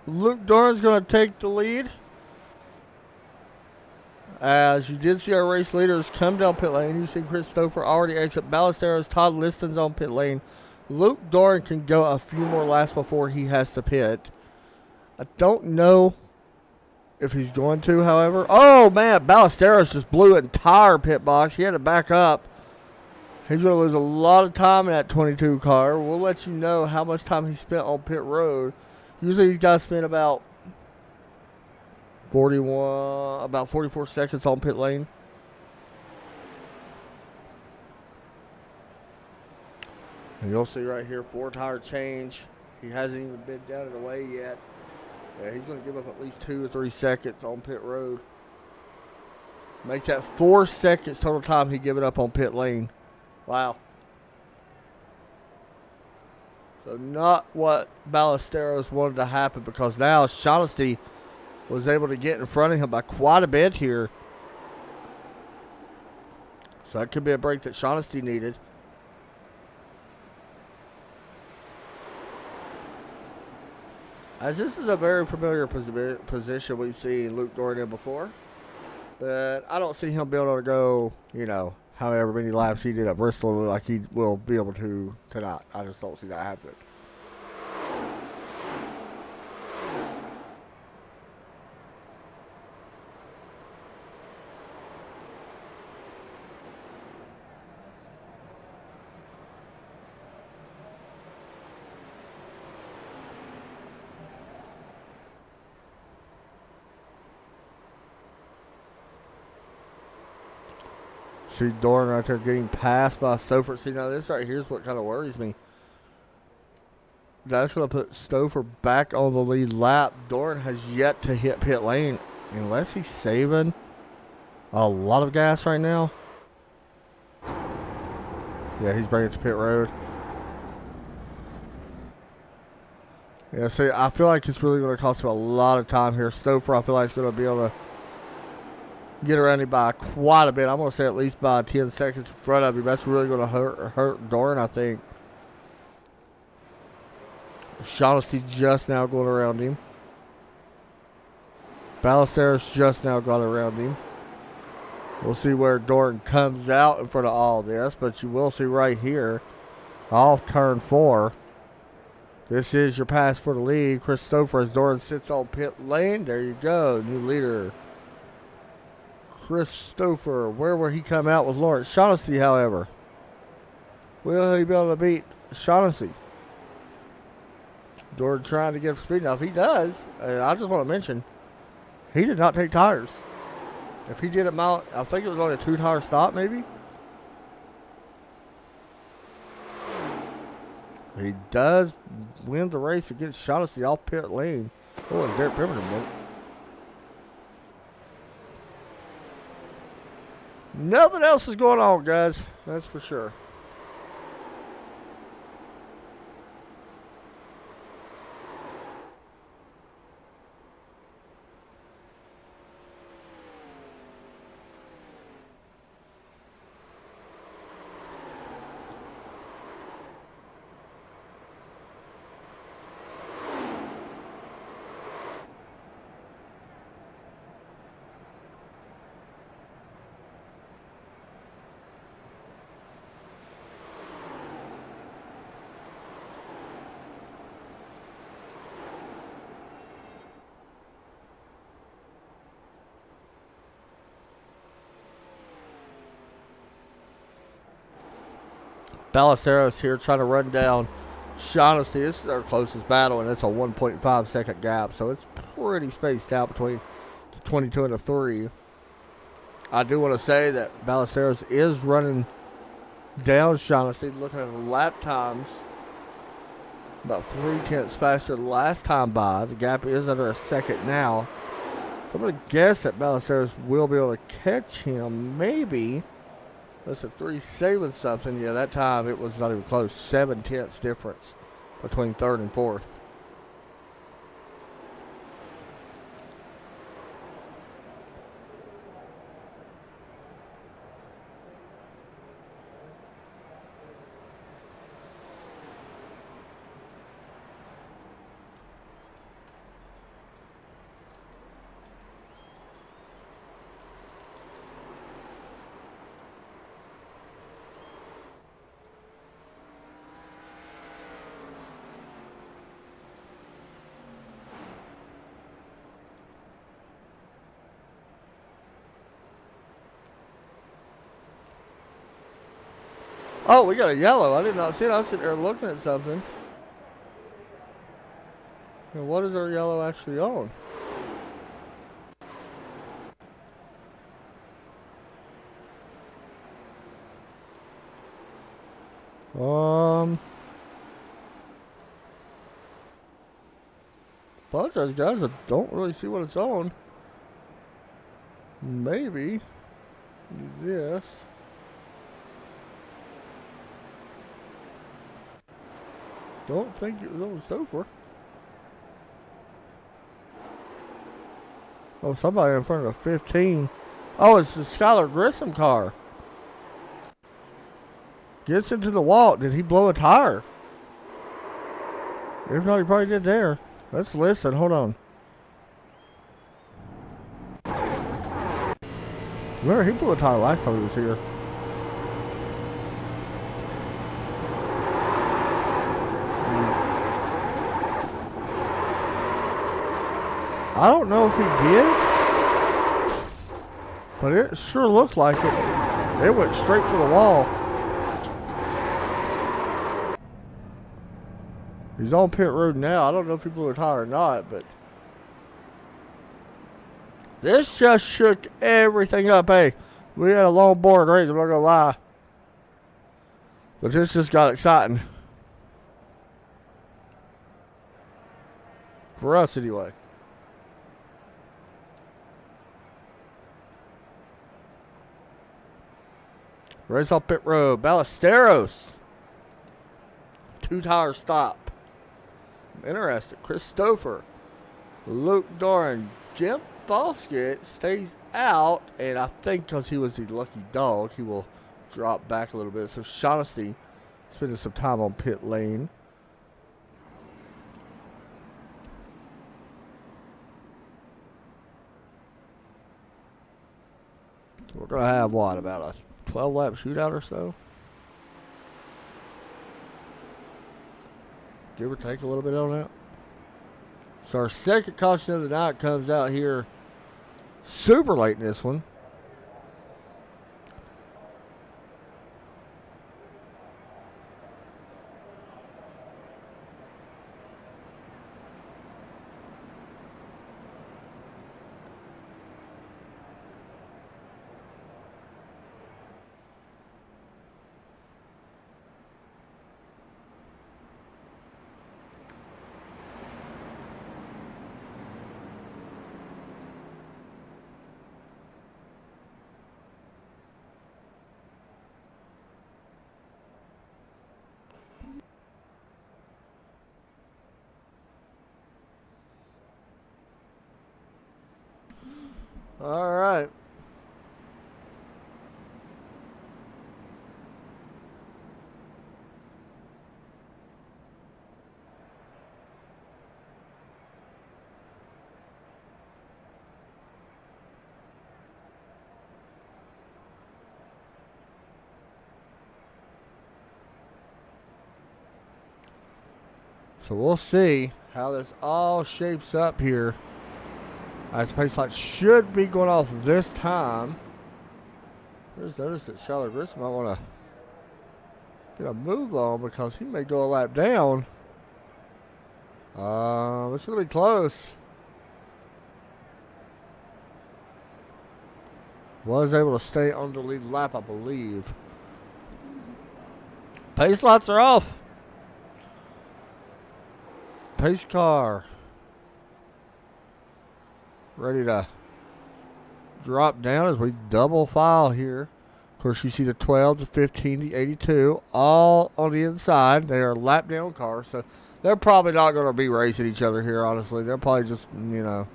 Luke Doran's going to take the lead. As you did see our race leaders come down pit lane. You see Chris Stover already exit Ballesteros. Todd Liston's on pit lane. Luke Doran can go a few more laps before he has to pit. I don't know if he's going to, however. Oh, man, Ballesteros just blew an entire pit box. He had to back up. He's going to lose a lot of time in that 22 car. We'll let you know how much time he spent on pit road. Usually these guys spend about 44 seconds on pit lane. And you'll see right here, 4-tire change. He hasn't even been down and away yet. Yeah, he's going to give up at least 2 or 3 seconds on pit road. Make that 4 seconds total time he give it up on pit lane. Wow. So not what Ballesteros wanted to happen, because now Shaughnessy was able to get in front of him by quite a bit here. So that could be a break that Shaughnessy needed. As this is a very familiar position we've seen Luke Doran in before. But I don't see him being able to go, however many laps he did at Bristol like he will be able to tonight. I just don't see that happening. See Doran right there getting passed by Stover. See, now this right here is what kind of worries me. That's going to put Stover back on the lead lap. Doran has yet to hit pit lane unless he's saving a lot of gas right now. Yeah, he's bringing it to pit road. Yeah, see, I feel like it's really going to cost him a lot of time here. Stover, I feel like, is going to be able to get around him by quite a bit. I'm going to say at least by 10 seconds in front of him. That's really going to hurt Doran, I think. Shaughnessy just now going around him. Ballesteros just now got around him. We'll see where Doran comes out in front of all this, but you will see right here, off turn 4, This is your pass for the lead. Christopher as Doran sits on pit lane. There you go. New leader. Christopher. Where will he come out with Lawrence Shaughnessy, however? Will he be able to beat Shaughnessy? Doran trying to get up speed. Now, if he does, and I just want to mention, he did not take tires. If he did it, I think it was only a 2-tire stop, maybe. He does win the race against Shaughnessy off pit lane. Oh, and Derek Pemberton broke. Nothing else is going on, guys. That's for sure. Ballesteros here trying to run down Shaughnessy. This is their closest battle, and it's a 1.5 second gap, so it's pretty spaced out between the 22 and the 3. I do want to say that Ballesteros is running down Shaughnessy. Looking at the lap times, about 0.3 faster than last time by. The gap is under a second now. So I'm going to guess that Ballesteros will be able to catch him, maybe. That's a 3 saving something. Yeah, that time it was not even close. 0.7 difference between 3rd and 4th. Oh, we got a yellow. I did not see it. I was sitting there looking at something. And what is our yellow actually on? Apologize, guys. I don't really see what it's on. Maybe this. Don't think it was on Stouffer. Oh, somebody in front of a 15. Oh, it's the Skylar Grissom car. Gets into the wall. Did he blow a tire? If not, he probably did there. Let's listen. Hold on. Remember, he blew a tire last time he was here. I don't know if he did, but it sure looked like it. It went straight for the wall. He's on pit road now. I don't know if he blew a tire or not, but this just shook everything up. Hey, we had a long board race, I'm not gonna lie, but this just got exciting. For us, anyway. Race off pit road. Ballesteros. 2-tire stop. Interesting. Christopher. Luke Doran. Jim Foskett stays out. And I think because he was the lucky dog, he will drop back a little bit. So Shaughnessy spending some time on pit lane. We're going to have what? About a 12-lap shootout or so? give or take a little bit on that. So our second caution of the night comes out here super late in this one. All right. So we'll see how this all shapes up here. As pace light should be going off this time. I just noticed that Charlotte Grissom might want to get a move on because he may go a lap down. It's going to be close. Was able to stay on the lead lap, I believe. Pace lights are off. Pace car ready to drop down as we double file here. Of course, you see the 12, the 15, the 82, all on the inside. They are lap down cars, so they're probably not going to be racing each other here, honestly. They're probably just, they're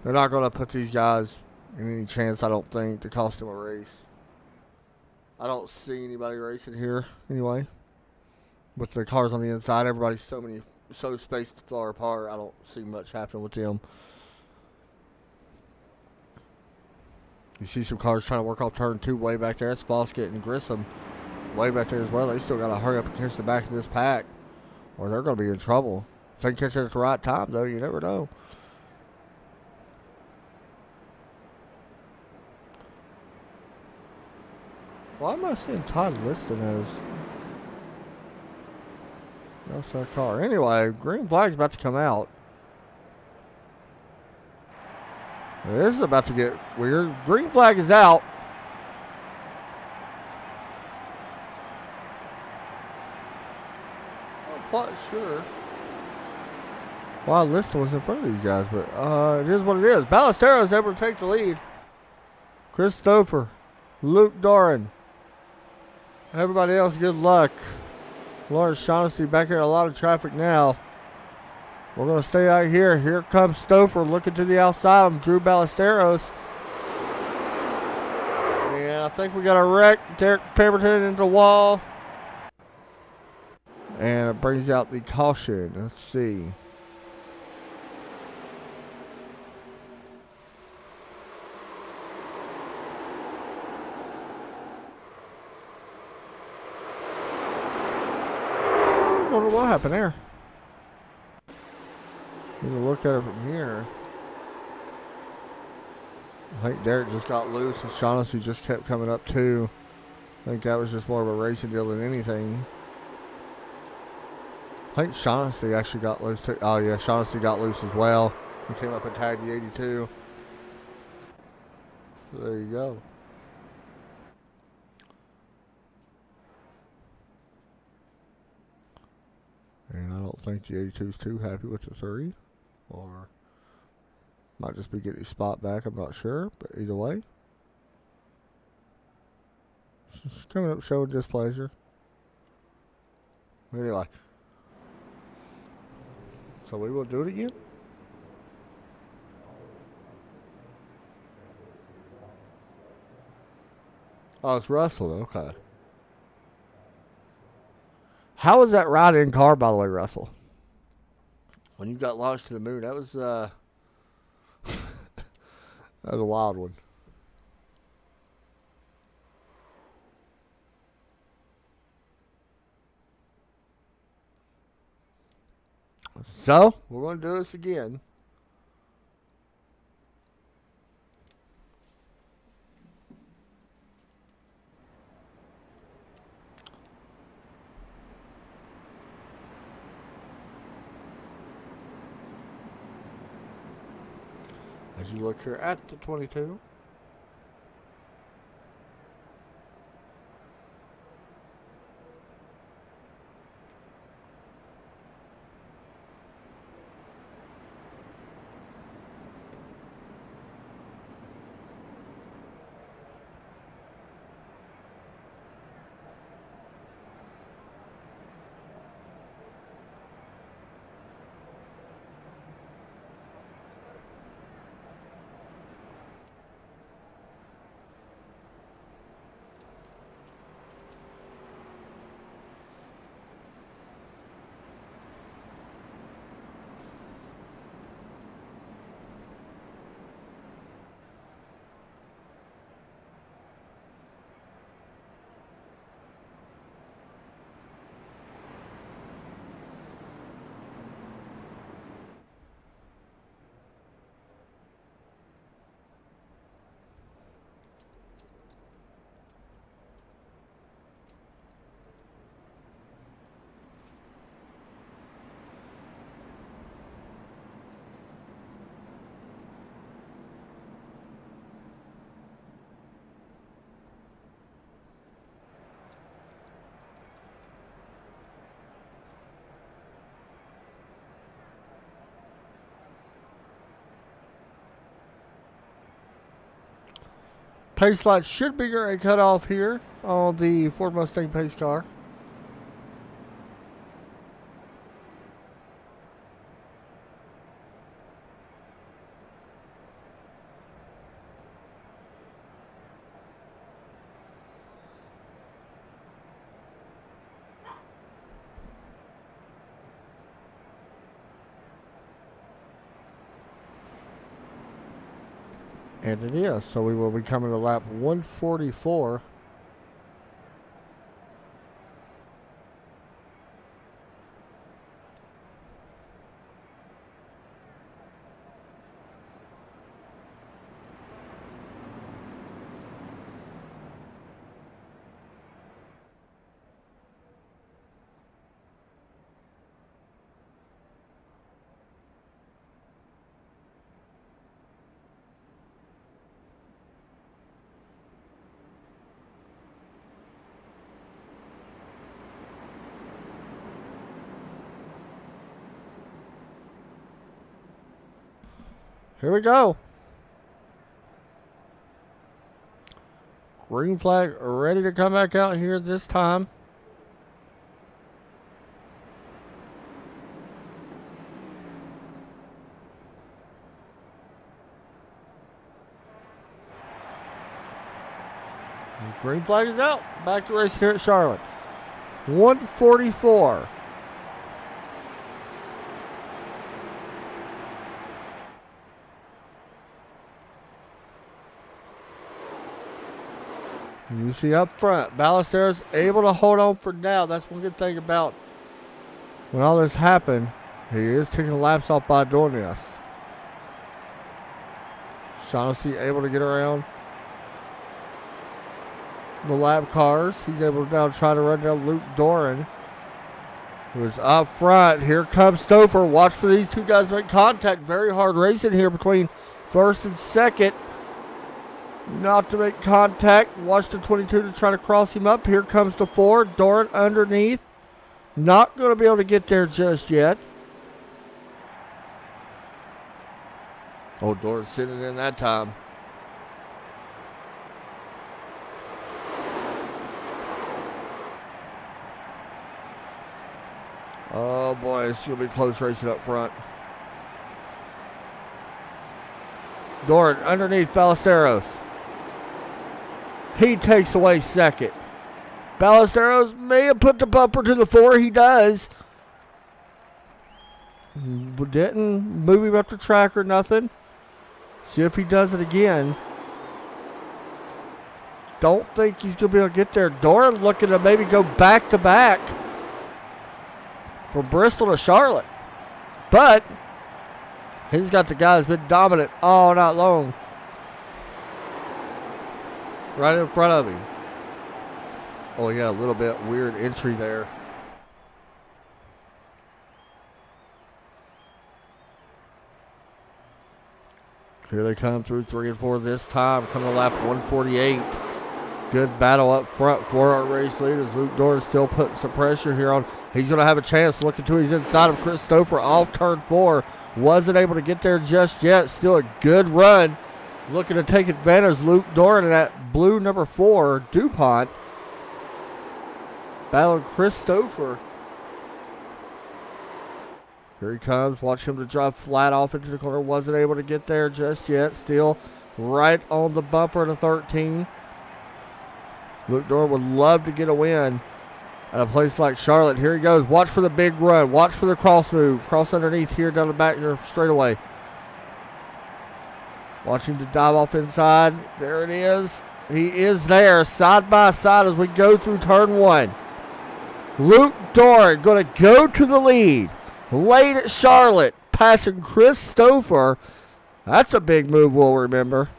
not going to put these guys in any chance, I don't think, to cost them a race. I don't see anybody racing here, anyway. With the cars on the inside, everybody's so spaced far apart, I don't see much happening with them. You see some cars trying to work off turn 2 way back there. That's Foskett and Grissom way back there as well. They still got to hurry up and catch the back of this pack, or they're going to be in trouble. If they can catch it at the right time, though, you never know. Why am I seeing Todd listed as outside car? Anyway, green flag's about to come out. This is about to get weird. Green flag is out. I'm quite sure why Lista was in front of these guys, but it is what it is. Ballesteros is able to take the lead. Chris Stouffer, Luke Doran. Everybody else, good luck. Lawrence Shaughnessy back here in a lot of traffic now. We're going to stay out here. Here comes Stouffer looking to the outside of Drew Ballesteros. And I think we got a wreck. Derek Pemberton into the wall. And it brings out the caution. Let's see. I don't know what happened there. You can look at it from here. I think Derek just got loose and Shaughnessy just kept coming up too. I think that was just more of a racing deal than anything. I think Shaughnessy actually got loose too. Oh yeah, Shaughnessy got loose as well. He came up and tagged the 82. So there you go. And I don't think the 82 is too happy with the 3. Or might just be getting his spot back, I'm not sure. But either way, she's coming up showing displeasure. Anyway, so we will do it again. Oh, it's Russell. Okay. How was that ride in car, by the way, Russell? When you got launched to the moon, that was that was a wild one. So, we're going to do this again. As you look here at the 22. Pace light should be a cutoff here on the Ford Mustang pace car. And it is. So we will be coming to lap 144. Here we go. Green flag ready to come back out here this time. Green flag is out. Back to race here at Charlotte. 144. You see up front, Ballesteros able to hold on for now. That's one good thing about when all this happened. He is taking laps off by doing this. Shaughnessy able to get around the lap cars. He's able to now try to run down Luke Doran, who is up front. Here comes Stouffer. Watch for these two guys make contact. Very hard racing here between first and second. Not to make contact. Watch the 22 to try to cross him up. Here comes the 4. Doran underneath. Not going to be able to get there just yet. Oh, Doran sitting in that time. Oh boy, it's going to be close racing up front. Doran underneath Ballesteros. He takes away second. Ballesteros may have put the bumper to the 4. He does. Didn't move him up the track or nothing. See if he does it again. Don't think he's going to be able to get there. Doran looking to maybe go back to back from Bristol to Charlotte. But he's got the guy that's been dominant all night long right in front of him. Oh, he got a little bit weird entry there. Here they come through 3 and 4 this time. Coming to lap 148. Good battle up front for our race leaders. Luke Dorn still putting some pressure here on. He's going to have a chance to look into his inside of Christopher off turn 4. Wasn't able to get there just yet. Still a good run. Looking to take advantage. Luke Dorn and that blue number 4, DuPont. Battling Christopher. Here he comes. Watch him to drive flat off into the corner. Wasn't able to get there just yet. Still right on the bumper to 13. Luke Dorn would love to get a win at a place like Charlotte. Here he goes. Watch for the big run. Watch for the cross move. Cross underneath here down the back here straightaway. Watch him to dive off inside. There it is. He is there side by side as we go through turn 1. Luke Dorn going to go to the lead. Late at Charlotte, passing Christopher. That's a big move we'll remember.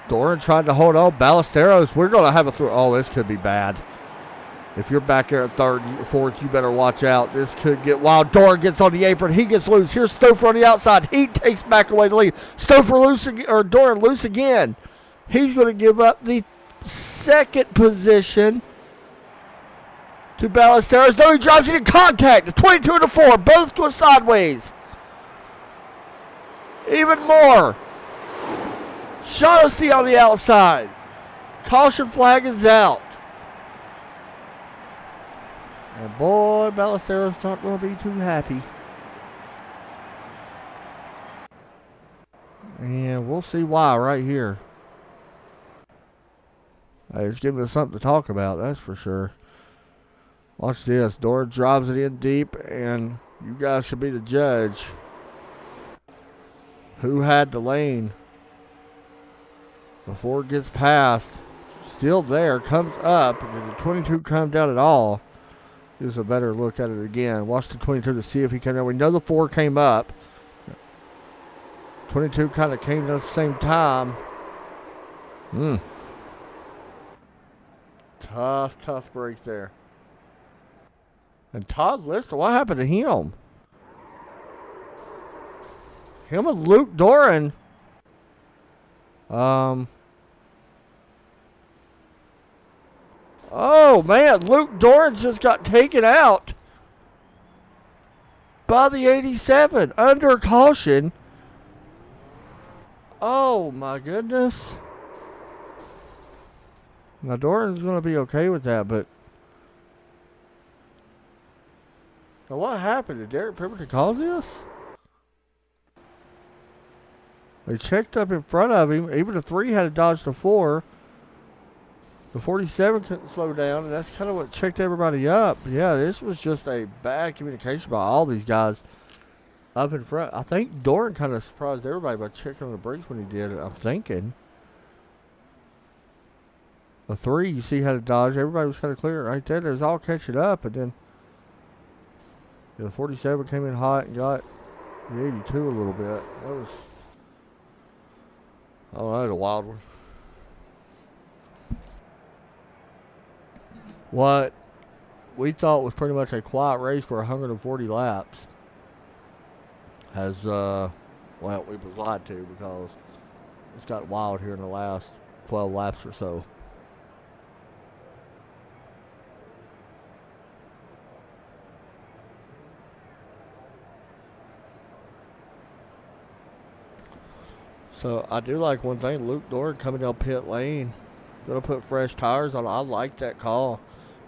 Dorn trying to hold on. Ballesteros, we're going to have a throw. Oh, this could be bad. If you're back there at 3rd, 4th, you better watch out. This could get wild. Dorn gets on the apron. He gets loose. Here's Stouffer on the outside. He takes back away the lead. Stouffer loose again, or Dorn loose again. He's going to give up the 2nd position to Ballesteros. No, he drives into contact. The 22 and the 4, both go sideways. Even more. Shaughnessy on the outside. Caution flag is out. And boy, Ballesteros not going to be too happy. And we'll see why right here. Hey, it's giving us something to talk about, that's for sure. Watch this. Dorn drives it in deep, and you guys can be the judge. Who had the lane before it gets past? Still there, comes up, and did the 22 come down at all? Here's a better look at it again. Watch the 22 to see if he came down. We know the 4 came up. 22 kind of came down at the same time. Tough break there. And Todd Lister, what happened to him? Him and Luke Doran. Oh, man, Luke Doran just got taken out by the 87 under caution. Oh, my goodness. Now, Doran's going to be okay with that, but now what happened? Did Derek Pemberton cause this? They checked up in front of him. Even the 3 had to dodge the 4. The 47 couldn't slow down, and that's kind of what checked everybody up. Yeah, this was just a bad communication by all these guys up in front. I think Doran kind of surprised everybody by checking on the brakes when he did it, I'm thinking. The 3, you see, had to dodge. Everybody was kind of clear right there. They was all catching up, and then the 47 came in hot and got the 82 a little bit. That was, oh, that was a wild one. What we thought was pretty much a quiet race for 140 laps has, well, we was lied to because it's got wild here in the last 12 laps or so. So I do like one thing, Luke Doran coming down pit lane. Going to put fresh tires on. I like that call.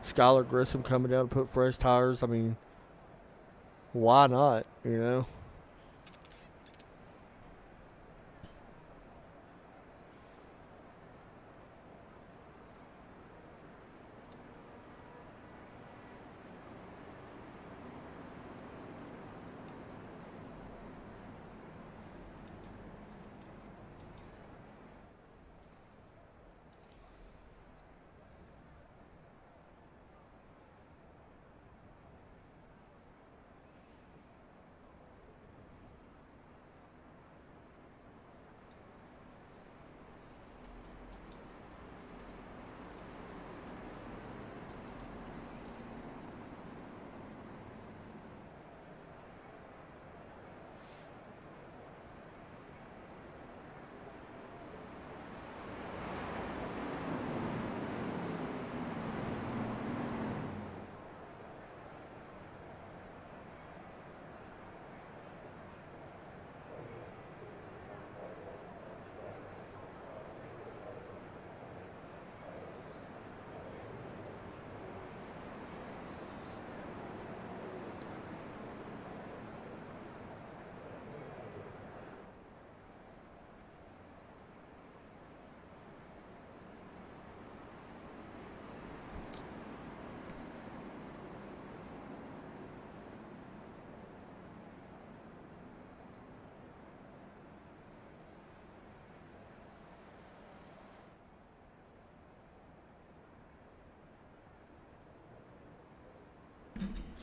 Skylar Grissom coming down to put fresh tires. I mean, why not, you know?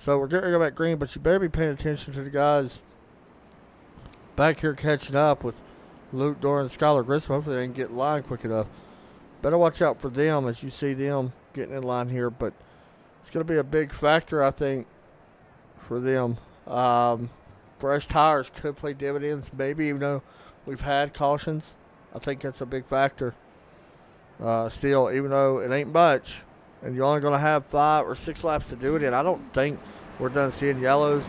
So we're getting to go back green, but you better be paying attention to the guys back here catching up with Luke Doran and Skylar Grissom. Hopefully they can get in line quick enough. Better watch out for them as you see them getting in line here, but it's going to be a big factor, I think, for them. Fresh tires could play dividends, maybe, even though we've had cautions. I think that's a big factor. Still, even though it ain't much, and you're only going to have 5 or 6 laps to do it in, I don't think we're done seeing yellows.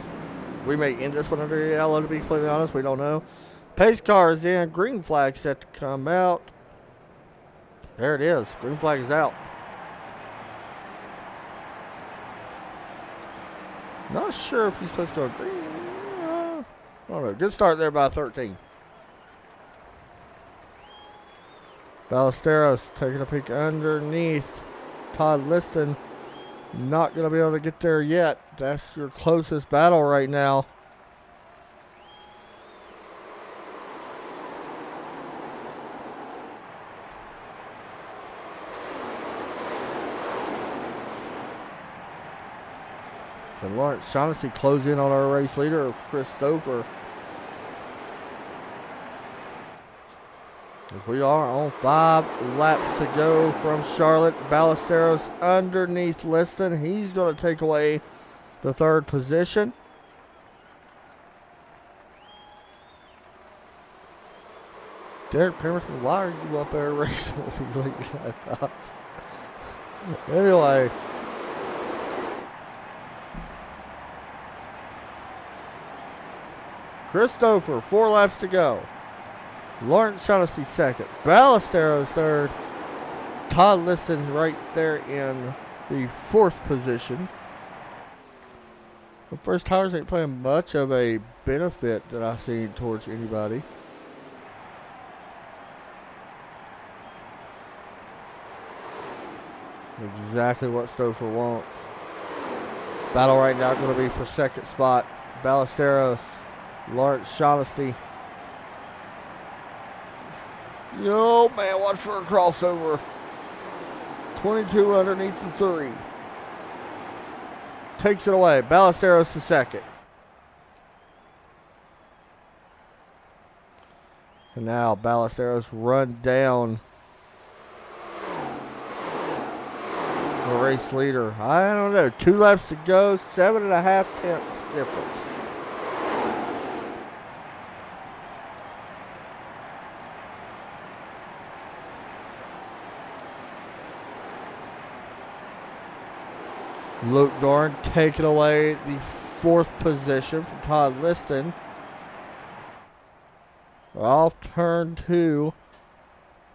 We may end this one under yellow, to be completely honest. We don't know. Pace car is in. Green flag set to come out. There it is. Green flag is out. Not sure if he's supposed to go green. I don't know. Good start there by 13. Ballesteros taking a peek underneath. Todd Liston not going to be able to get there yet. That's your closest battle right now. Can Lawrence Shaughnessy close in on our race leader, Christopher? We are on 5 laps to go from Charlotte. Ballesteros underneath Liston. He's going to take away the 3rd position. Derek Pemberton, why are you up there racing with these late guys? Anyway. Christopher, 4 laps to go. Lawrence Shaughnessy 2nd. Ballesteros 3rd. Todd Liston right there in the 4th position. The first tires ain't playing much of a benefit that I've seen towards anybody. Exactly what Stouffer wants. Battle right now going to be for 2nd spot. Ballesteros. Lawrence Shaughnessy. Yo, man, watch for a crossover. 22 underneath the 3. Takes it away. Ballesteros to 2nd. And now Ballesteros run down the race leader. I don't know. 2 laps to go. 7.5 tenths difference. Luke Doran taking away the 4th position from Todd Liston. Off turn 2.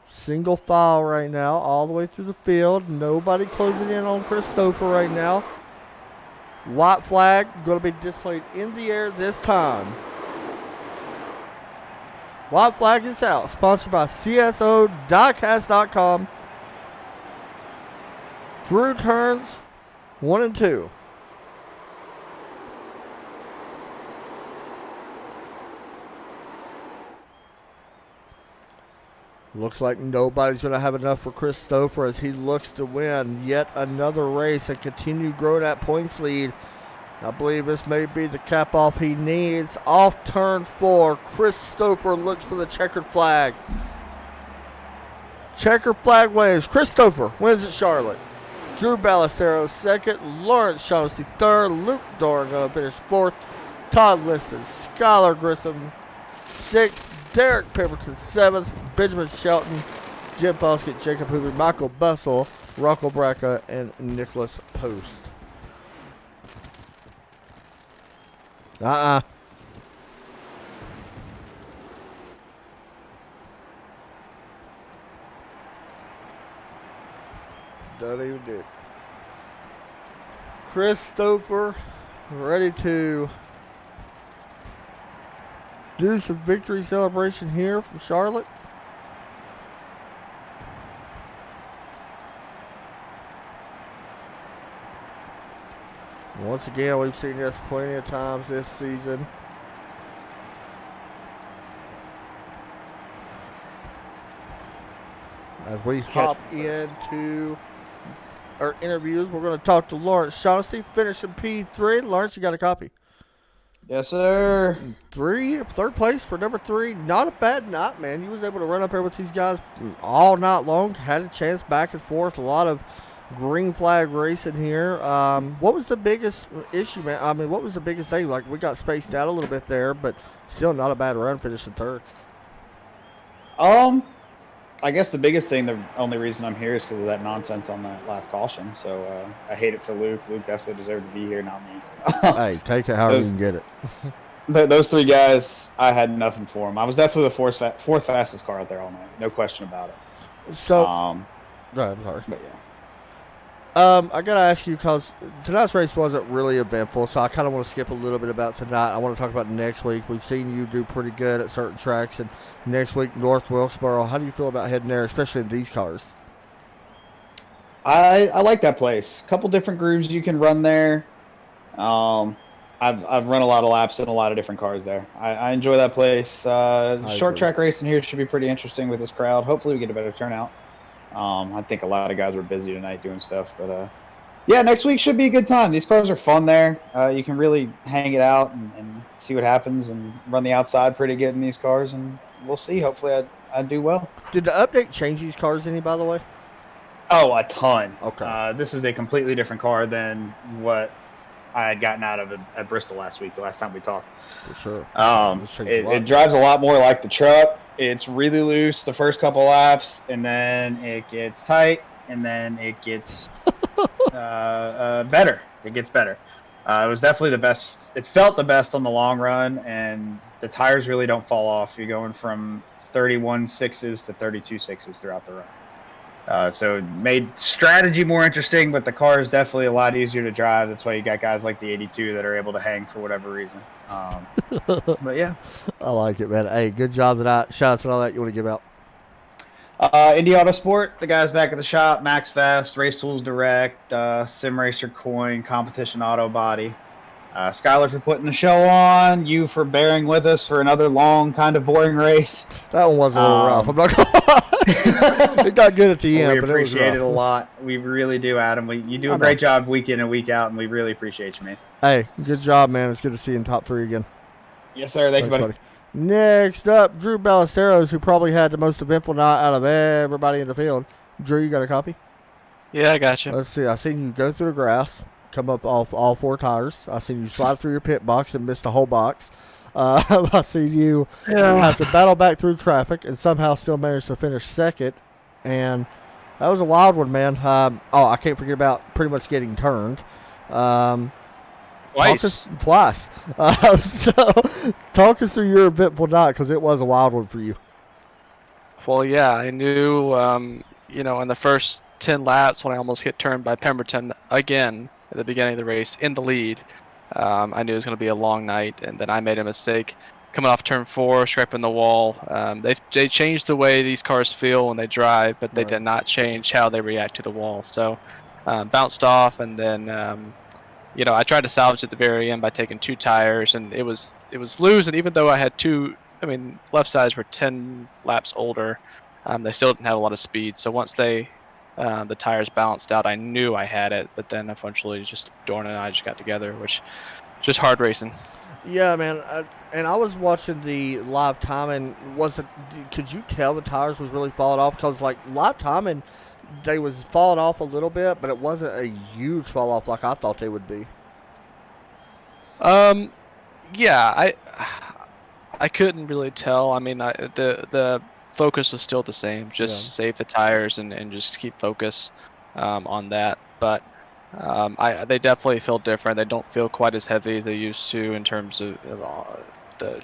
Single file right now, all the way through the field. Nobody closing in on Christopher right now. White flag going to be displayed in the air this time. White flag is out. Sponsored by CSO.cast.com. Through turns 1 and 2. Looks like nobody's going to have enough for Christopher as he looks to win yet another race and continue growing that points lead. I believe this may be the cap off he needs. Off turn 4, Christopher looks for the checkered flag. Checkered flag waves. Christopher wins at Charlotte. Drew Ballesteros 2nd, Lawrence Shaughnessy 3rd, Luke Doran going to finish 4th, Todd Liston, Skylar Grissom 6th, Derek Pemberton 7th, Benjamin Shelton, Jim Foskett, Jacob Hoover, Michael Bussell, Rocco Bracca, and Nicholas Post. Don't even do it. Christopher ready to do some victory celebration here from Charlotte. Once again, we've seen this plenty of times this season. As we hop into our interviews. We're going to talk to Lawrence Shaughnessy, finishing P3. Lawrence, you got a copy? Yes, sir. Third place for number 3. Not a bad night, man. You was able to run up there with these guys all night long. Had a chance back and forth. A lot of green flag racing here. What was the biggest issue, man? I mean, what was the biggest thing? Like, we got spaced out a little bit there, but still not a bad run, finishing 3rd. I guess the biggest thing, the only reason I'm here is because of that nonsense on that last caution. So I hate it for Luke. Luke definitely deserved to be here, not me. Hey, take it however you can get it. Those 3 guys, I had nothing for them. I was definitely the fourth fastest car out there all night. No question about it. So, go ahead, I'm sorry. But yeah. I gotta ask you because tonight's race wasn't really eventful, so I kind of want to skip a little bit about tonight. I want to talk about next week. We've seen you do pretty good at certain tracks, and next week North Wilkesboro. How do you feel about heading there, especially in these cars? I like that place. A couple different grooves you can run there. I've run a lot of laps in a lot of different cars there. I enjoy that place. Short track racing here should be pretty interesting with this crowd. Hopefully we get a better turnout. I think a lot of guys were busy tonight doing stuff, but yeah, next week should be a good time. These cars are fun there. You can really hang it out and see what happens and run the outside pretty good in these cars, and we'll see. Hopefully I do well. Did the update change these cars any, by the way? Oh, a ton. Okay. This is a completely different car than what I had gotten out of it at Bristol last week, the last time we talked. For sure. It drives a lot more like the truck. It's really loose the first couple laps, and then it gets tight, and then it gets better. It gets better. It was definitely the best. It felt the best on the long run, and the tires really don't fall off. You're going from 31 sixes to 32 sixes throughout the run. So it made strategy more interesting, but the car is definitely a lot easier to drive. That's why you got guys like the 82 that are able to hang for whatever reason. But yeah. I like it, man. Hey, good job tonight. Shots and all that you want to give out. Indy Autosport, the guys back at the shop, Max Fast, Race Tools Direct, Sim Racer Coin, Competition Auto Body. Skylar for putting the show on, you for bearing with us for another long, kind of boring race. That one was a little rough. I'm not gonna lie. It got good at the end. We appreciate it a lot. We really do, Adam. You do a great job week in and week out, and we really appreciate you, man. Hey, good job, man. It's good to see you in top 3 again. Yes, sir. Thanks, buddy. Next up, Drew Ballesteros, who probably had the most eventful night out of everybody in the field. Drew, you got a copy? Yeah, I got you. Let's see. I seen you go through the grass, come up off all 4 tires. I seen you slide through your pit box and miss the whole box. I seen you have to battle back through traffic and somehow still manage to finish 2nd. And that was a wild one, man. I can't forget about pretty much getting turned. Twice. So, talk us through your eventful night because it was a wild one for you. Well, yeah, I knew, in the first 10 laps when I almost get turned by Pemberton again at the beginning of the race in the lead, I knew it was going to be a long night, and then I made a mistake coming off turn 4, scraping the wall. They changed the way these cars feel when they drive, but they did not change how they react to the wall. So bounced off, and then I tried to salvage at the very end by taking 2 tires, and it was loose. And even though I had 2, left sides were 10 laps older, they still didn't have a lot of speed. So once the tires balanced out, I knew I had it. But then eventually, just Dorn and I just got together, which just hard racing. Yeah, man. And I was watching the live timing. Could you tell the tires was really falling off? Because live timing, they was falling off a little bit, but it wasn't a huge fall off like I thought they would be. Yeah, I couldn't really tell. The focus was still the same. Just save the tires and just keep focus on that. But they definitely feel different. They don't feel quite as heavy as they used to in terms of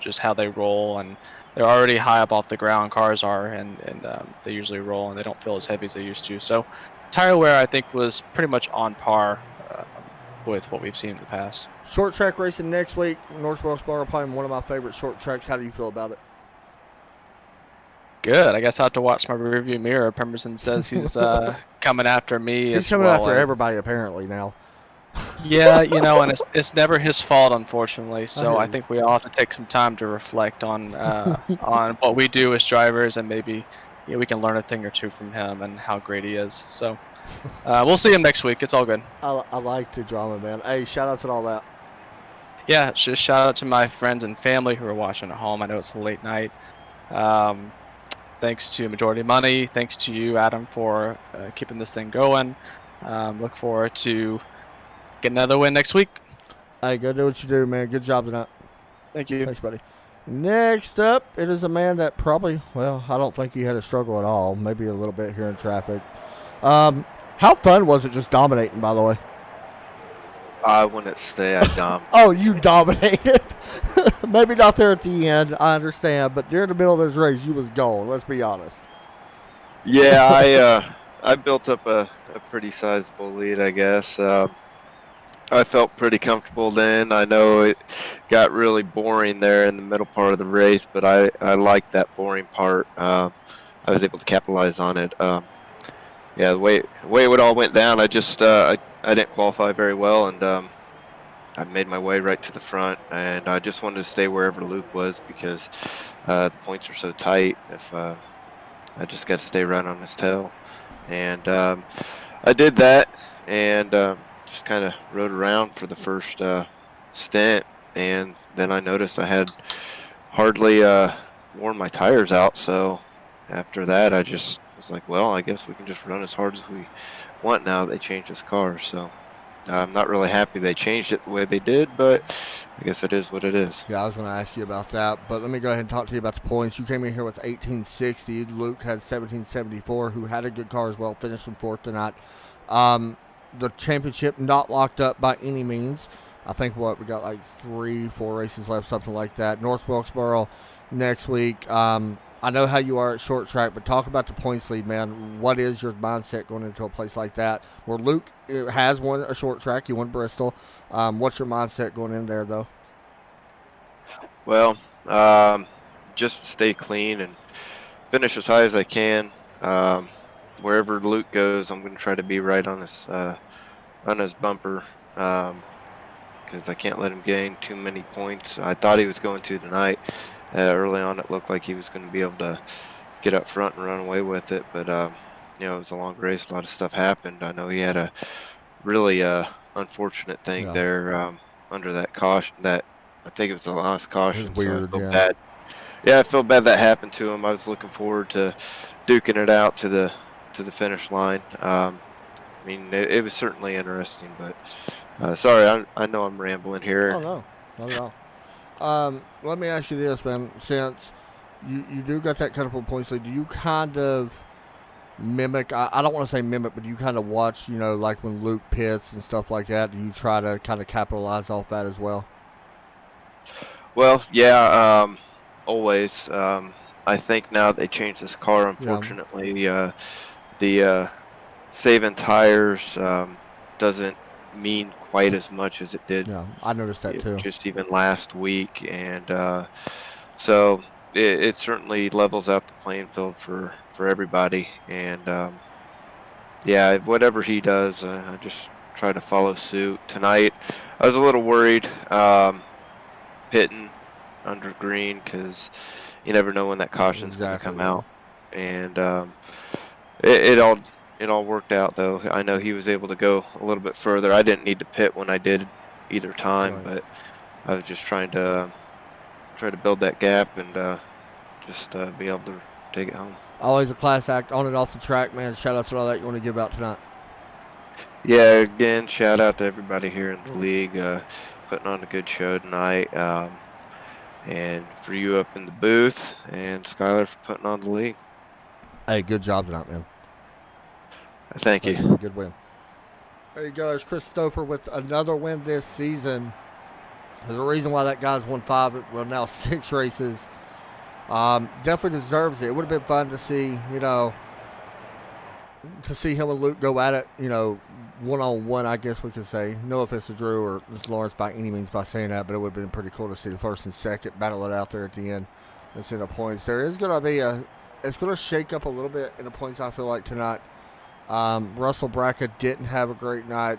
just how they roll, and they're already high up off the ground. Cars are, and they usually roll, and they don't feel as heavy as they used to. So tire wear, I think, was pretty much on par with what we've seen in the past. Short track racing next week. North Wilkesboro, probably one of my favorite short tracks. How do you feel about it? Good. I guess I have to watch my rearview mirror. Pemberton says he's coming after me. He's coming after everybody apparently now. Yeah, and it's never his fault, unfortunately. So I think we all have to take some time to reflect on on what we do as drivers, and maybe we can learn a thing or two from him and how great he is. So we'll see him next week. It's all good. I like the drama, man. Hey, shout outs and all that. Yeah, just shout out to my friends and family who are watching at home. I know it's a late night. Thanks to Majority Money. Thanks to you, Adam, for keeping this thing going. Look forward to getting another win next week. Hey, go do what you do, man. Good job tonight. Thank you. Thanks, buddy. Next up, it is a man that probably, well, I don't think he had a struggle at all. Maybe a little bit here in traffic. How fun was it just dominating, by the way? I wouldn't say I dominated. Oh, you dominated. Maybe not there at the end, I understand, but during the middle of this race, you was gone. Let's be honest. Yeah, I built up a pretty sizable lead, I guess. I felt pretty comfortable then. I know it got really boring there in the middle part of the race, but I liked that boring part. I was able to capitalize on it. Yeah, the way it all went down, I just I didn't qualify very well, and I made my way right to the front, and I just wanted to stay wherever Luke was because the points are so tight. If I just got to stay right on his tail, and I did that, and just kind of rode around for the first stint, and then I noticed I had hardly worn my tires out, so after that I just was like, well, I guess we can just run as hard as we want now that they changed this car. So I'm not really happy they changed it the way they did, but I guess it is what it is. Yeah, I was going to ask you about that, but let me go ahead and talk to you about the points. You came in here with 1860. Luke had 1774, who had a good car as well, finished in fourth tonight. The championship not locked up by any means. I think we got like 3-4 races left, something like that. North Wilkesboro next week. I know how you are at short track, but talk about the points lead, man. What is your mindset going into a place like that where Luke has won a short track? He won Bristol. What's your mindset going in there, though? Well, just stay clean and finish as high as I can. Wherever Luke goes, I'm going to try to be right on his bumper because I can't let him gain too many points. I thought he was going to tonight. Early on, it looked like he was going to be able to get up front and run away with it, but it was a long race. A lot of stuff happened. I know he had a really unfortunate thing there under that caution. That I think it was the last caution. Weird, so I feel bad. Yeah, I feel bad that happened to him. I was looking forward to duking it out to the finish line. I mean, it was certainly interesting, but sorry, I know I'm rambling here. Oh no, not at all. Let me ask you this, man. Since you do got that kind of a points lead, do you kind of mimic? I don't want to say mimic, but do you kind of watch, like when Luke pits and stuff like that? Do you try to kind of capitalize off that as well? Well, yeah, always. I think now they changed this car, unfortunately, the saving tires doesn't mean quite as much as it did. Yeah, I noticed that too. Just even last week, and so it certainly levels out the playing field for everybody. And yeah, whatever he does, I just try to follow suit. Tonight, I was a little worried pitting under green because you never know when that caution's going to come out, and it all worked out, though. I know he was able to go a little bit further. I didn't need to pit when I did either time, but I was just trying to build that gap and just be able to take it home. Always a class act on and off the track, man. Shout out to all that you want to give out tonight. Yeah, again, shout out to everybody here in the league putting on a good show tonight. And for you up in the booth, and Skylar for putting on the league. Hey, good job tonight, man. Thank you. Good win. There you go. There's Chris Stouffer with another win this season. There's a reason why that guy's won 5, well, now 6 races. Definitely deserves it. It would have been fun to see, to see him and Luke go at it, one-on-one, I guess we could say. No offense to Drew or Lawrence by any means by saying that, but it would have been pretty cool to see the first and second battle it out there at the end and see the points. There is going to be it's going to shake up a little bit in the points, I feel like, tonight. Russell Bracca didn't have a great night.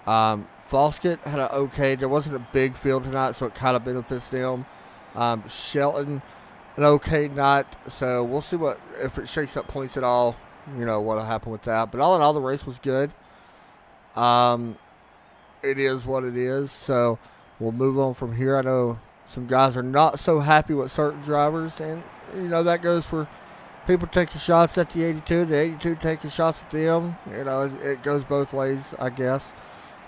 Foskett had an okay. There wasn't a big field tonight, so it kind of benefits them. Shelton, an okay night. So we'll see if it shakes up points at all. what happened with that. But all in all, the race was good. It is what it is. So we'll move on from here. I know some guys are not so happy with certain drivers, and that goes for people taking shots at the 82, the 82 taking shots at them. It goes both ways, I guess.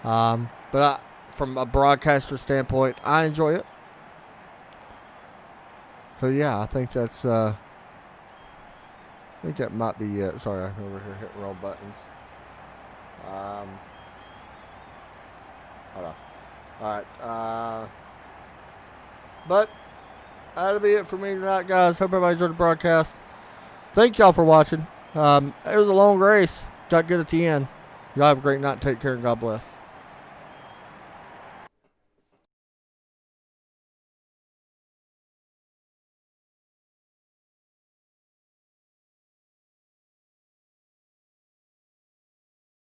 But from a broadcaster standpoint, I enjoy it. So yeah, I think that's. I think that might be it. Sorry, I'm over here hitting wrong buttons. Hold on. All right. But that'll be it for me tonight, guys. Hope everybody enjoyed the broadcast. Thank y'all for watching. It was a long race. Got good at the end. Y'all have a great night. Take care and God bless.